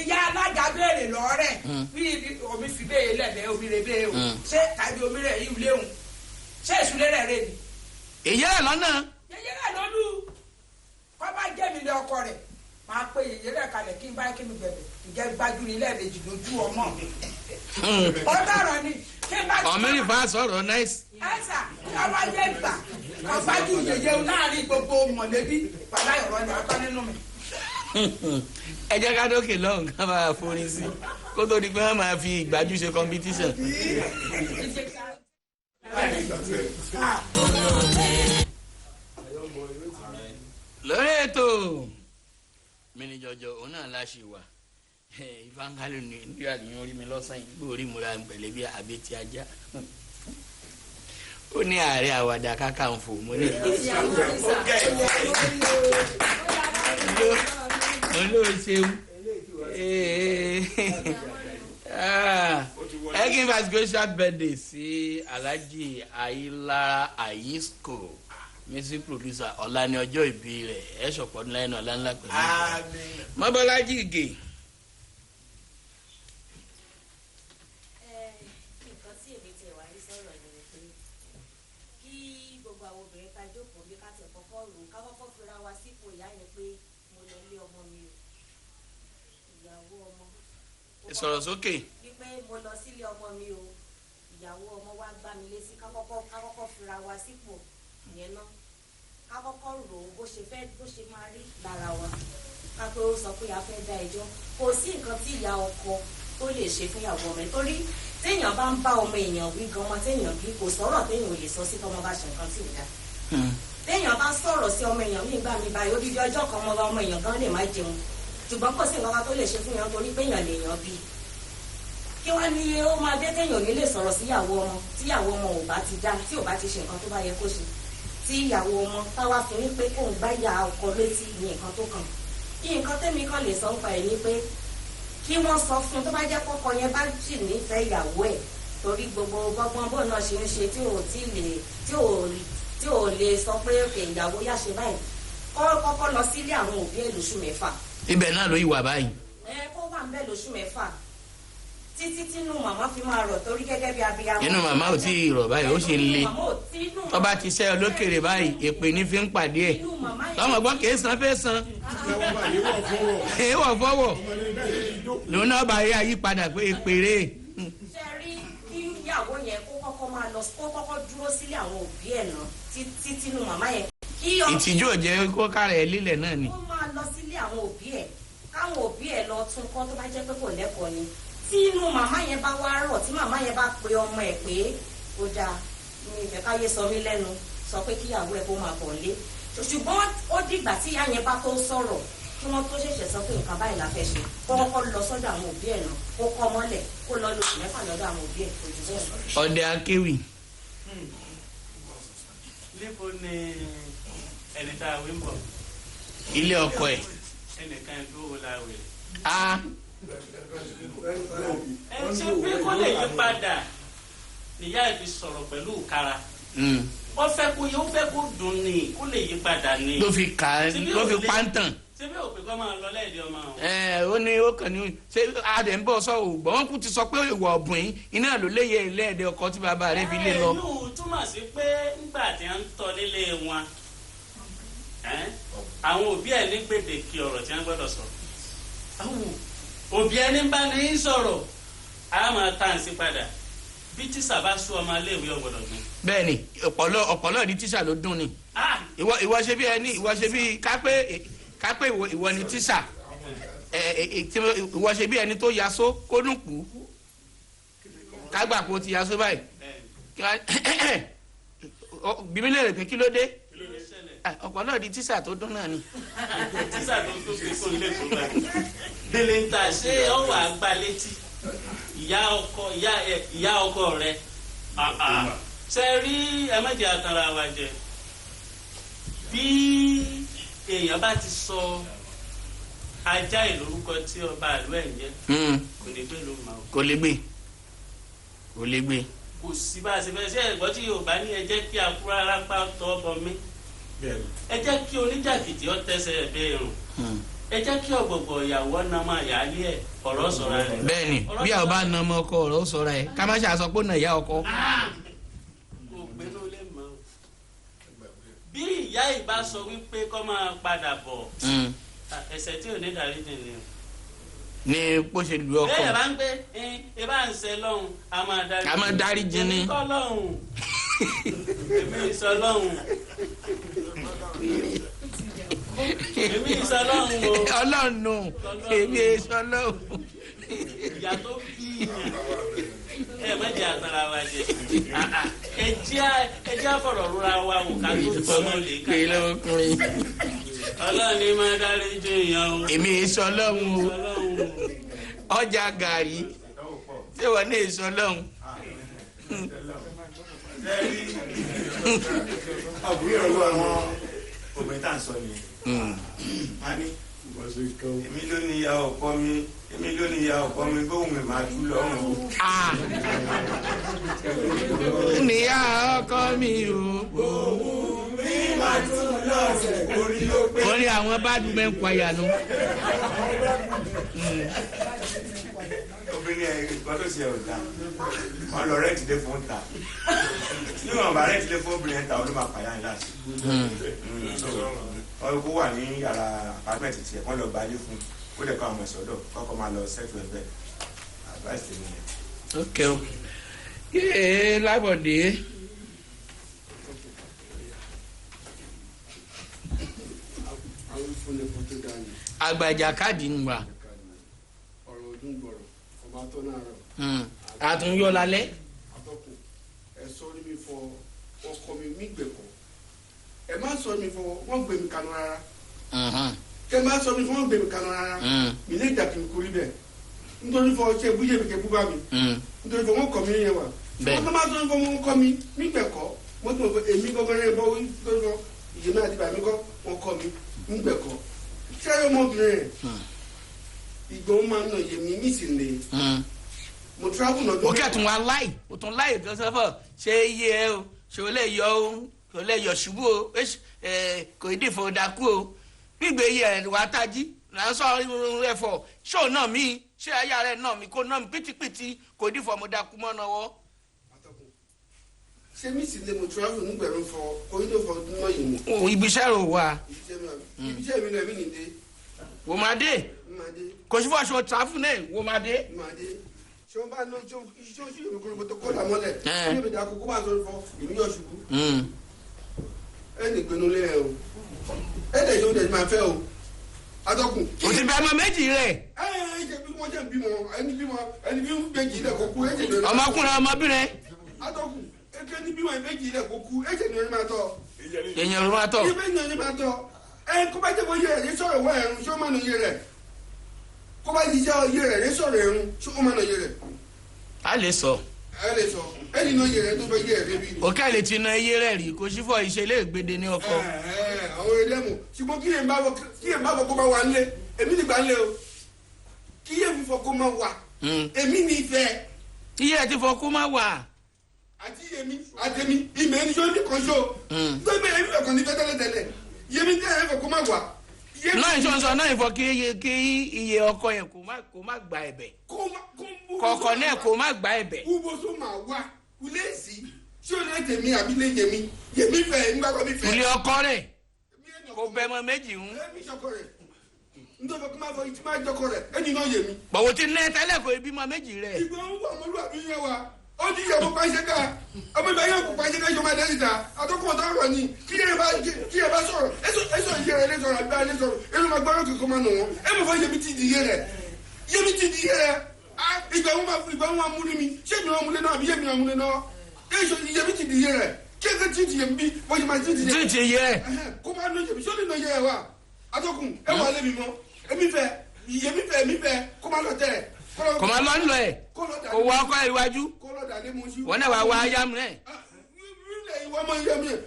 ìyá alága béèrè lọ́rẹ̀ bí omi fi béèrè lẹ́bẹ̀ẹ́ omi rẹ̀ béèrè o ṣé tàbí omi rẹ̀ yìí léwu ṣé ìsúlẹ̀ rẹ̀ rẹ̀ ni. èyí rẹ̀ lọ́nà. yèyé rẹ̀ lọ́lú kọ́ bá jẹ́ mi lé ọkọ rẹ̀ máa pe yèyé rẹ̀ kalẹ̀ kí n bá kí mi bẹ̀bẹ̀ ìjẹ́ gbájú ní lẹ́ẹ̀mejì lójú ọmọ mi. ó dọ̀rọ̀ ni kí n bá ti. ọ̀mẹ́rin fa sọ̀rọ̀ nice. ẹ̀sà káwá yé gbà ọ̀gbájú yèyé láàrin gbogbo mọ̀lẹ́bí bàbá ìrọ̀ ni ọ̀tọ̀ nínú mi. ẹ jẹ́ ká dókè lọ́hùn ká máa forin sí kó tó di pé wọ́n máa fi ìgbájú ṣe competition. lórí ètò mini jọjọ òun náà láṣì wà ìfangalù ní nígbà tí wọ́n rí mi lọ́sàn-án yìí gbòòrí múra pẹ̀lẹ́ bí àbẹ́tí ajá ó ní ààrẹ àwàdà Kakanfò mo ní olóòṣèlú ẹ kí n bá special birthday sí Alhaji Ayilara Ayisco music producer ọ̀la ní ọjọ́ ìbí rẹ̀ ẹ̀ ṣọ̀pọ̀ ńlá ẹnu ọ̀la ńlá pẹ̀lú mọ́bọ́lájí ìgè. nǹkan tí èmi ti wà ní sọ̀rọ̀ ni pé kí gbogbo àwọn obìnrin ká jókòó bí ká ti kọ́kọ́ rò ká kọ́kọ́ fira wa sípò ìyá yẹn pé mo lọ lé ọmọ mi o ìyàwó ọmọ. sọ̀rọ̀ sókè. wípé mo lọ sílé ọmọ mi o ìyàwó ọmọ wa gbá mi lésì ká kọ́kọ́ fira wa sípò ìyẹn náà ká kọ́kọ́ rò ó bó ṣe máa rí lára wa ká pé ó sọ pé a fẹ́ dá ẹjọ́ kò sí nǹkan tí ìyá ọkọ tó lè ṣe fún ìyàwó ọmọ ẹ̀ torí téèyàn bá ń bá ọmọ èèyàn wí gan ọmọ téèyàn bí kò sọ̀rọ̀ téèyàn ò lè sọ sí tọmọ bá ṣe nǹkan tí ò dá téèyàn bá sọ̀rọ̀ sí ọmọ èèyàn nígbà mi báyìí odidi ọjọ́ kan ọmọ èèyàn gan lè má jẹun ṣùgbọ́n kò sí nǹkan kan tó lè ṣe fún yàn torí pé èèyàn lèèyàn bí kí wọ́n ní ó máa dé téèyàn ò ní lè sọ̀rọ̀ síyàwó ọmọ tíyàwó ọmọ ò bá ti dá tí ò bá ti ṣe nǹkan tó bá yẹ kó ṣe tí ìyàwó ọmọ táwa fi ní pé kóun gbá ìyá ọkọ létí ní nǹkan tó kàn nǹkan tẹ́mi kan lè sọ ń pa ẹ̀ ní pé kí wọ́n sọ fún tó bá jẹ́ kọ́kọ́ yẹn bá sì nífẹ̀ẹ́ ìyàwó ẹ̀ torí gbogbo gbọ́gbọ́n bó náà ṣe ń ṣe tí ò lè sọ pé òkè ìyàwó yá ṣe báyìí kọ́kọ́ lọ sílé àwọn òbí ẹ̀ lóṣù mẹ́fà. ibẹ̀ náà ló yí wà báyìí. kó wà ń bẹ̀ lóṣù mẹ́fà títí tínú màmá fi máa rọ̀ torí gẹ́gẹ́ bí abiyamọ. inú màmá ò tí ì rọ̀ báyìí ó sì ń le tó bá ti ṣe olókèrè báyìí èpè ní fi ń pàdé ẹ̀ lọ́mọ gbọ́ kì í san fẹ́ san èèwọ̀ fọwọ́ lòun náà bá rí àyípadà pé èpèrè. ṣe rí kí ìyàwó yẹn kó kọ́kọ́ máa lọ kó kọ́kọ́ dúró sílé àwọn òbí ẹ̀ náà títí tínú màmá yẹn. ìtìjú ò jẹ́ kó kára ẹ̀ lílẹ̀ náà ni. kó máa lọ sílé àwọn òbí ẹ̀ káwọn òbí ẹ̀ lọ tún kọ́ tó bá jẹ́ pé kò lẹ́kọ̀ọ́ ni tí inú màmá yẹn bá wá rọ̀ tí màmá yẹn bá pe ọmọ ẹ̀ pé ó dáa mi ìfẹ́ káyé sọ mí lẹ́nu sọ pé kíyàwó ẹ̀ kó máa bọ̀ lé ṣùgbọ́n ó dìgbà tí ìyá yẹn bá tó sọ̀rọ̀ kí wọ́n tó ṣẹ̀ṣẹ̀ sọ pé nǹkan báyìí la fẹ́ ṣe kó kọ́kọ́ lọ sọ́dọ̀ àwọn òbí ẹ̀ náà kó kọ́ mọ́lẹ̀ kó lọ lóṣù mẹ́fà lọ́dọ̀ àwọn òbí ẹ̀ ojú bẹ́ẹ̀ lọ. ọdẹ akéwì. níbo ni ẹni tá a wí ń bọ̀. ilé ọkọ ẹ̀. ẹnìkan ẹ̀ dúró la wẹ̀. ẹ ṣe pé kó lè yí padà níyà ẹ̀ fi sọ̀rọ̀ pẹ̀lú ìkara. ó fẹ́ kó dùn ní kó lè yí padà ní. ló fi pàǹtàn. ṣé bí òpè kọ́ máa lọ lẹ́ẹ̀dẹ̀ ọmọ àwọn. ó ní ó kàn ní ṣé adẹ̀ ń bọ̀ sọ ògbọ́n wọn kú ti sọ pé ìwà ọ̀bùn yìí iná ló léye lẹ́ẹ̀dẹ̀ ọkọ tí bàbá rẹ̀ fi lé lọ. yóò túmọ̀ sí pé ńgbà tí a ń tọ́ nílé wọn àwọn òbí ẹ̀ ní gbèdéke ọ̀rọ̀ tí wọ́n gbọ́dọ̀ sọ̀rọ̀ àwọn òbí ẹni bá ní sọ̀rọ̀ a máa tà ń sí padà bí tíṣà bá sú ọmọ iléèwé ọgbọ́dọ̀ dùn. bẹ́ẹ̀ni ọ̀pọ̀lọ́ di tíṣà ló dùn ni ìwọ ṣe bí ẹni ìwọ ṣe bí kápẹ́ ìwọ ni tíṣà ìwọ ṣe bí ẹni tó yaso kó dùn kú kágbà kó ti yaso báyìí bíbí lè rè pé kí ló dé ọ̀pọ̀lọ́ di tíṣà tó dùn náà ni. tíṣà tó fi kún ilé tó bá délé ń ta ṣé ọwọ́ àgbà létí ìyá ọkọ rẹ ṣe rí ẹmẹjẹ àtàrà wa jẹ bí èèyàn bá ti sọ ajá ìlórúkọ tí ọba àlú ẹ̀ ń jẹ́ kò lè gbé ló máa. kò lè gbé. kò sí bá a ṣe fẹ́ ṣe ẹ̀gbọ́n tí Yorùbá ní ẹ jẹ́ kí akúrá arápá tọ́ ọbọ mi ẹ jẹ́ kí oníjàkìtì ọ tẹ́sẹ̀ ẹ̀ bẹ́ẹ̀ rùn ẹ jẹ́ kí ọ̀gbọ̀gbọ̀ ìyàwó náà máa yà á lé ẹ̀ ọ̀rọ̀ sọ̀rọ̀ rẹ̀. bẹ́ẹ̀ni bí àwọn bá na ọmọ ọkọ ọ̀rọ̀ sọ̀rọ̀ ẹ̀ ká má ṣe àsọ pé ó nà ìyá ọkọ. kò gbé ló lè mọ bí ìyá ìbá sọ wípé kọ́ máa padà bọ̀ ẹsẹ̀ tí ò ní dáríjì ni o. ní bó ṣe lu ọkọ. bẹ́ẹ̀ bá ń gbé ẹ bá ń ṣe lọ́hùn a máa dáríjì ni. èmi kọ́ lọ́hùn èmi sọ lọ́hùn èmi sọ lọ́hùn o. ọlọ́run nù èmi sọ lọ́hùn. ìyá tó bí ẹ mẹ́jẹ àtàrà wa jẹ ẹ jẹ́ àfọ̀rọ̀ rúra wa wò ká tó tọ́mọ lè ká. pé lọ́kùnrin. ọlọ́run ni máa dárí ju èèyàn o. èmi sọ lọ́hùn o ọjà gàrí ṣé wọ́n ní sọ lọ́hùn. àbúrò ọlọ́ àwọn obìnrin tá à ń sọ nìyẹn. a ní èmi ló ní ìyá ọkọ mi bóun mi máa tú lọ́rùn o. níyà ọkọ mi o bóun mi máa tú lọ́rùn orí ló pé. wọ́n ní àwọn bá dùn mẹ́ ń payà nù. obìnrin ẹ̀ nǹkan tó ṣe ọ̀dà wọn lọ rẹ́ẹ̀tì dé fún ta níwọ̀n bá rẹ́ẹ̀tì dé fún obìnrin ta ọdún máa pààyàn ní láti. wọ́n kó wà ní yàrá apámẹ́ǹtì tiẹ̀ wọ́n lọ gba ilé fún kó lè kọ́ àwọn ìṣọ́dọ̀ kọ́kọ́ máa lọ sẹ́tù ẹgbẹ́ advice tèmi yẹn. ok o yéé lábọ̀dé. àgbàjà káàdì ń wà. ọ̀rọ̀ ọdún gbọ̀rọ̀ ọba tó náà rọ̀. àtúnyọ lálẹ́. àtọkùn ẹ sọ ní mi fọ ọkọ mi mí gbẹ̀kọ́ ẹ má sọ mi fọ wọ́n gbé mi kanu rárá. kẹ má sọ mi fọ wọ́n gbé mi kanu rárá. mi lè jà kí n kórì bẹ́ẹ̀ nítorí fọ ṣe búyè mi kẹ bú bá mi nítorí fọ wọ́n kọ́ mi yẹn wà. wọ́n tó má sọ mi fọ wọ́n kọ́ mi mí gbẹ̀kọ́ wọ́n tó fọ èmi gbọ́gbọ́n rẹ̀ bọ́ nítorí fọ ìyè náà ti bà mí kọ́ wọ́n kọ́ mi mí gbẹ̀kọ́ ṣé ọmọbìnrin ìgbọ̀n máa ń nà yèmí mí sì lè mo travel náà. òkè tún wá láì o tún láì gan sọfọ ṣé iye ẹ o ṣé o lè yọ o kò lè yọ ṣubú o kò ní dìfò dákú o gbígbé iye ẹ wá tají là ń sọ ẹfọ ṣó náà mi ṣé ayá rẹ náà mi kó náà mi pìtìpìtì kò ní dìfò mo dákú mọ́ náà wọ́. ṣé mi sì lè mo travel nígbẹ̀rún fọ oyin fọ náà yìí ni. ibiṣẹ́ rò wá. ibiṣẹ́ mi náà mi nìde. wò má dé kò sí fún aṣọ tààfù náà wò má dé. ṣé wọn bá ná ṣé wọn ṣe ìlú kúrò tó kọ́ làmọ́lẹ̀ ṣé ìbí dàkú kó máa sọ fọ ìlú yọ ṣubú. ẹnì pinnu lé ẹ o ẹnì yóò dẹ̀ máa fẹ́ o atọ́kùn. o ti bẹ ọmọ méjì rẹ. ẹ jẹ bí wọn jẹ bímọ ẹni bí méjì lẹ kọ kú ẹ jẹ bẹ. ọmọkùnrin ọmọbìnrin. atọ́kùn eke ni bí wọn méjì rẹ kó kú ẹjẹ ni wọn máa tọ. èèyàn ló máa tọ̀. ibi ni wọn máa tọ kó bá jẹ́ kó yé rẹ̀ sọ̀rọ̀ wọ ẹ̀rùn ṣé ó máa nà yé rẹ̀ kó bá jíjẹ́ yé rẹ̀ sọ̀rọ̀ ẹ̀rùn ṣé ó máa nà yé rẹ̀. a lè sọ. ẹni náà yé rẹ̀ tó bá yé rẹ̀ débi. òkè lè ti na iye rẹ̀ rí kò sí fọ ìṣẹ̀lẹ̀ ìgbèdè ní ọkọ. àwọn ẹlẹ́mu ṣùgbọ́n kí yẹn bá fọ kó bá wà nílé èmi nígbà ńlẹ̀ o kí yẹn fi fọ kó má wà èmi ní ìfẹ́. iye ẹ ti fọ kó má wà. àti yẹmi àtẹmi ìmọ̀ ẹni sọ ní kan so. tó bẹ́ẹ̀ ẹni fẹ́ kàn ní tẹ́tẹ́lẹ́tẹ́lẹ̀ yẹmi tẹ́ ẹ fẹ́ kó má wà. náà ìṣọ̀nsọ̀ náà ìfọ kí iye ọkọ yẹn kó má gba ẹ̀bẹ̀. kọ̀ọ̀kan náà kó má gba ẹ̀bẹ̀. kúboso máa wá kulé sí ṣé o lè tèmi àbí lè yẹmi fẹ́ nígbà kan mi fẹ́. ilé ọkọ rẹ̀ kò bẹ mọ méjì ń. ẹ̀mí sọkọ rẹ̀ nítorí kó máa fọ ìtí máa jọkọ rẹ̀ ẹni náà yẹmi. bọ̀wọ̀ ti lẹ́ tẹ́lẹ̀ kò ibi mọ méjì rẹ̀. ìgbà ń wọ ọmọlúwàbí yẹn wa ó ti yẹ kó pàṣẹká ọmọ ìgbà yẹn kó pàṣẹká ìjọba dẹ́sí ta àtọkùn ọ̀tọ̀ ọ̀rọ̀ ni kí ẹ bá sọ̀rọ̀ ẹ̀sọ̀ ìyẹ́ rẹ̀ lẹ́sọ̀rọ̀ àbí alẹ́ sọ̀rọ̀ ẹ̀rọ máa gbọ́dọ̀ kíkọ́ máa nù wọ́n ẹ̀ mọ̀ fọ́ yẹmi ti di yẹ rẹ̀ ìgbà wọn máa múlí mi ṣé mi wọn múlẹ̀ náà àbí yẹmi wọn múlẹ̀ náà ẹ̀sọ̀ yẹmi ti di yẹ rẹ̀ kí ẹ ti ti yẹmi bí wọ́n ti máa ti ti yẹ. ti ti yẹ. kó máa nọ yẹmi sọ́ni nọ yẹ wa àtọkùn ẹ wà lẹ́mi mọ́ èmi fẹ́ kó máa lọ tẹ̀ kò máa lọ nílò ẹ kò wọ ọkọ ẹ iwájú wọn náà wà wá ayámu rẹ.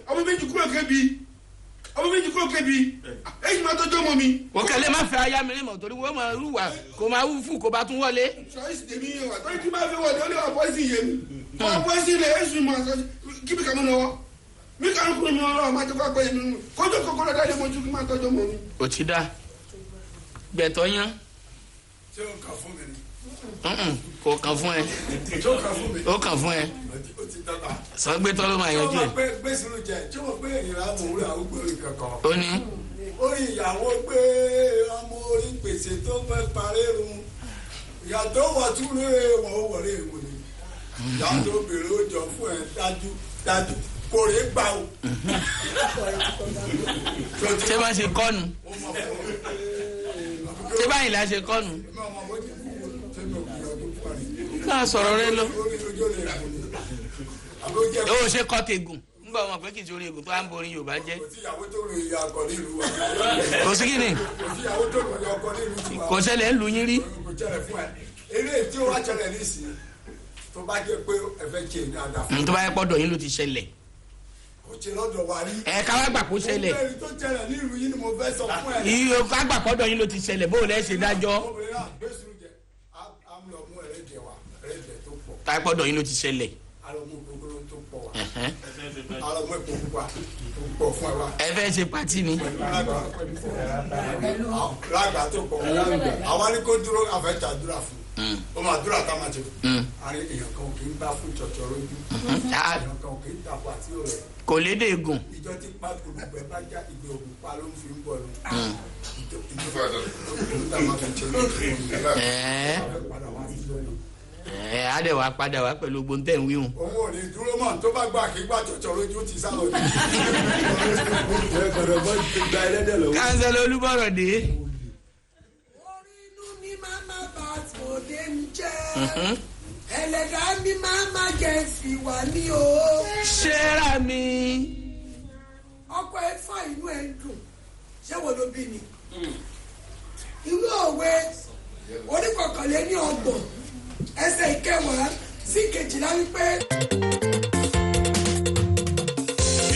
ọmọ méjì kúrò kébi èyí máa tọjọ́ mọ́ mi. òkèlè má fẹ́ ayámu rẹ mọ̀ torí wọ́n máa rú wa kò máa wú fún kò bá tún wọlé. sọ́yìsì tèmi yẹn wà tọ́jú tí máa fi wọlé ó lè wà pọ́ìsì yẹn mi wọ́n pọ́ìsì lè èsù mọ́ kíbi kàmú náà mi kàn kúrò mi ọ̀rọ̀ máa tó kọ́ àgbẹ̀yẹ mi kójú kòkòrò dáadé mọ́jú kí máa tọjọ́ mọ́ mi. ò ti dá gbẹ̀tọ̀ yán. ṣé o kà fún mi ni. kò kàn fún ẹ. ó kàn fún ẹ. sọgbẹ́tọ́ ló máa yanjú ẹ. tí wọ́n pé gbèsè ló jẹ tí wọ́n pé ìyá mò ń rí àwọn gbèrè kankan. ó ní. orí ìyàwó gbé ọmọ orí gbèsè tó fẹ́ parí run ìyàtọ̀ wọ̀ tún lé wọ́n ó wọlé èwo ni ìyá tó bèrè ó jọ fún ẹ dájú kò rí gbà o. ṣé bá ṣe kọ́nu ṣé báyìí la ṣe kọ́nu. ká sọ̀rọ̀ rẹ lọ. ó ṣe kọ́ tegun nígbà wọn pé kì í sórí egun tó à ń borí Yorùbá jẹ́. kò sí kí ni. kò ṣẹlẹ̀ ń lu yín rí. eré tí ó wá ṣẹlẹ̀ nísìnyí tó bá jẹ́ pé ẹ fẹ́ ṣe dáadáa fún mi. tó bá yẹ pọ́dọ̀ yín ló ti ṣẹlẹ̀. kò ṣe lọ́dọ̀ wa rí. ẹ ká wá gbà kó ṣẹlẹ̀. mo bẹ̀rẹ̀ tó ṣẹlẹ̀ nílùú yín ni mo fẹ́ sọ fún ẹ. iye ká gbà pọ́dọ̀ yín ló ti ṣẹlẹ̀ bó o lẹ́ ṣe dájọ́. ká pọ́dọ̀ yín ló ti ṣẹlẹ̀. ẹ fẹ́ ṣe pati ni. lágbà tó pọ̀ àwa ni kò dúró àfẹ́tàdúrà fún ó máa dúrà ká máa ṣe àrí èèyàn kan kì í bá fún ìtọ̀tọ̀ lójú èèyàn kan kì í dàpọ̀ àti òrẹ́. kò lédè egun. ìjọ tí pákó gbẹ bá já ìgbé ògùn pa ló ń fi ń bọ̀ lọ. á dẹ̀ wá padà wá pẹ̀lú gbóńtẹ̀ ń wíhùn. òun ò ní dúró mọ́ tó bá gbà kí gbà tọ̀tọ̀ lójú ti sá lọ. kánsẹ́lẹ̀ Olúbọ̀rọ̀dé. orí inú mi máa má bá tòde ń jẹ́ ẹlẹ́dàá mi máa má jẹ́ sí wà ní o. ṣẹ́ra mi. ọkọ ẹ fà inú ẹ ń dùn ṣé wo ló bí ni. ìwé òwe oníkọ̀kànlé ní ọgbọ̀n ẹsẹ̀ ìkẹwàá sí kejìlá wípé.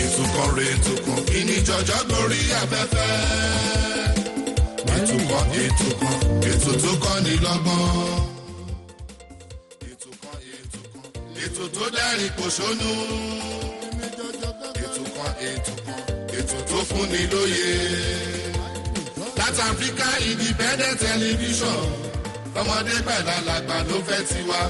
ìtukọ̀ rẹ̀ ìtukọ̀ kí ni jọjọ́ gorí afẹ́fẹ́. ìtukọ̀ ètò tó kọ́ ni lọ́gbọ́n. ètò tó dẹ́rìn pòṣónú. ètò tó fún ni lóye. South Africa Independent Television ọmọdé pẹ̀lú alàgbà ló fẹ́ tiwa.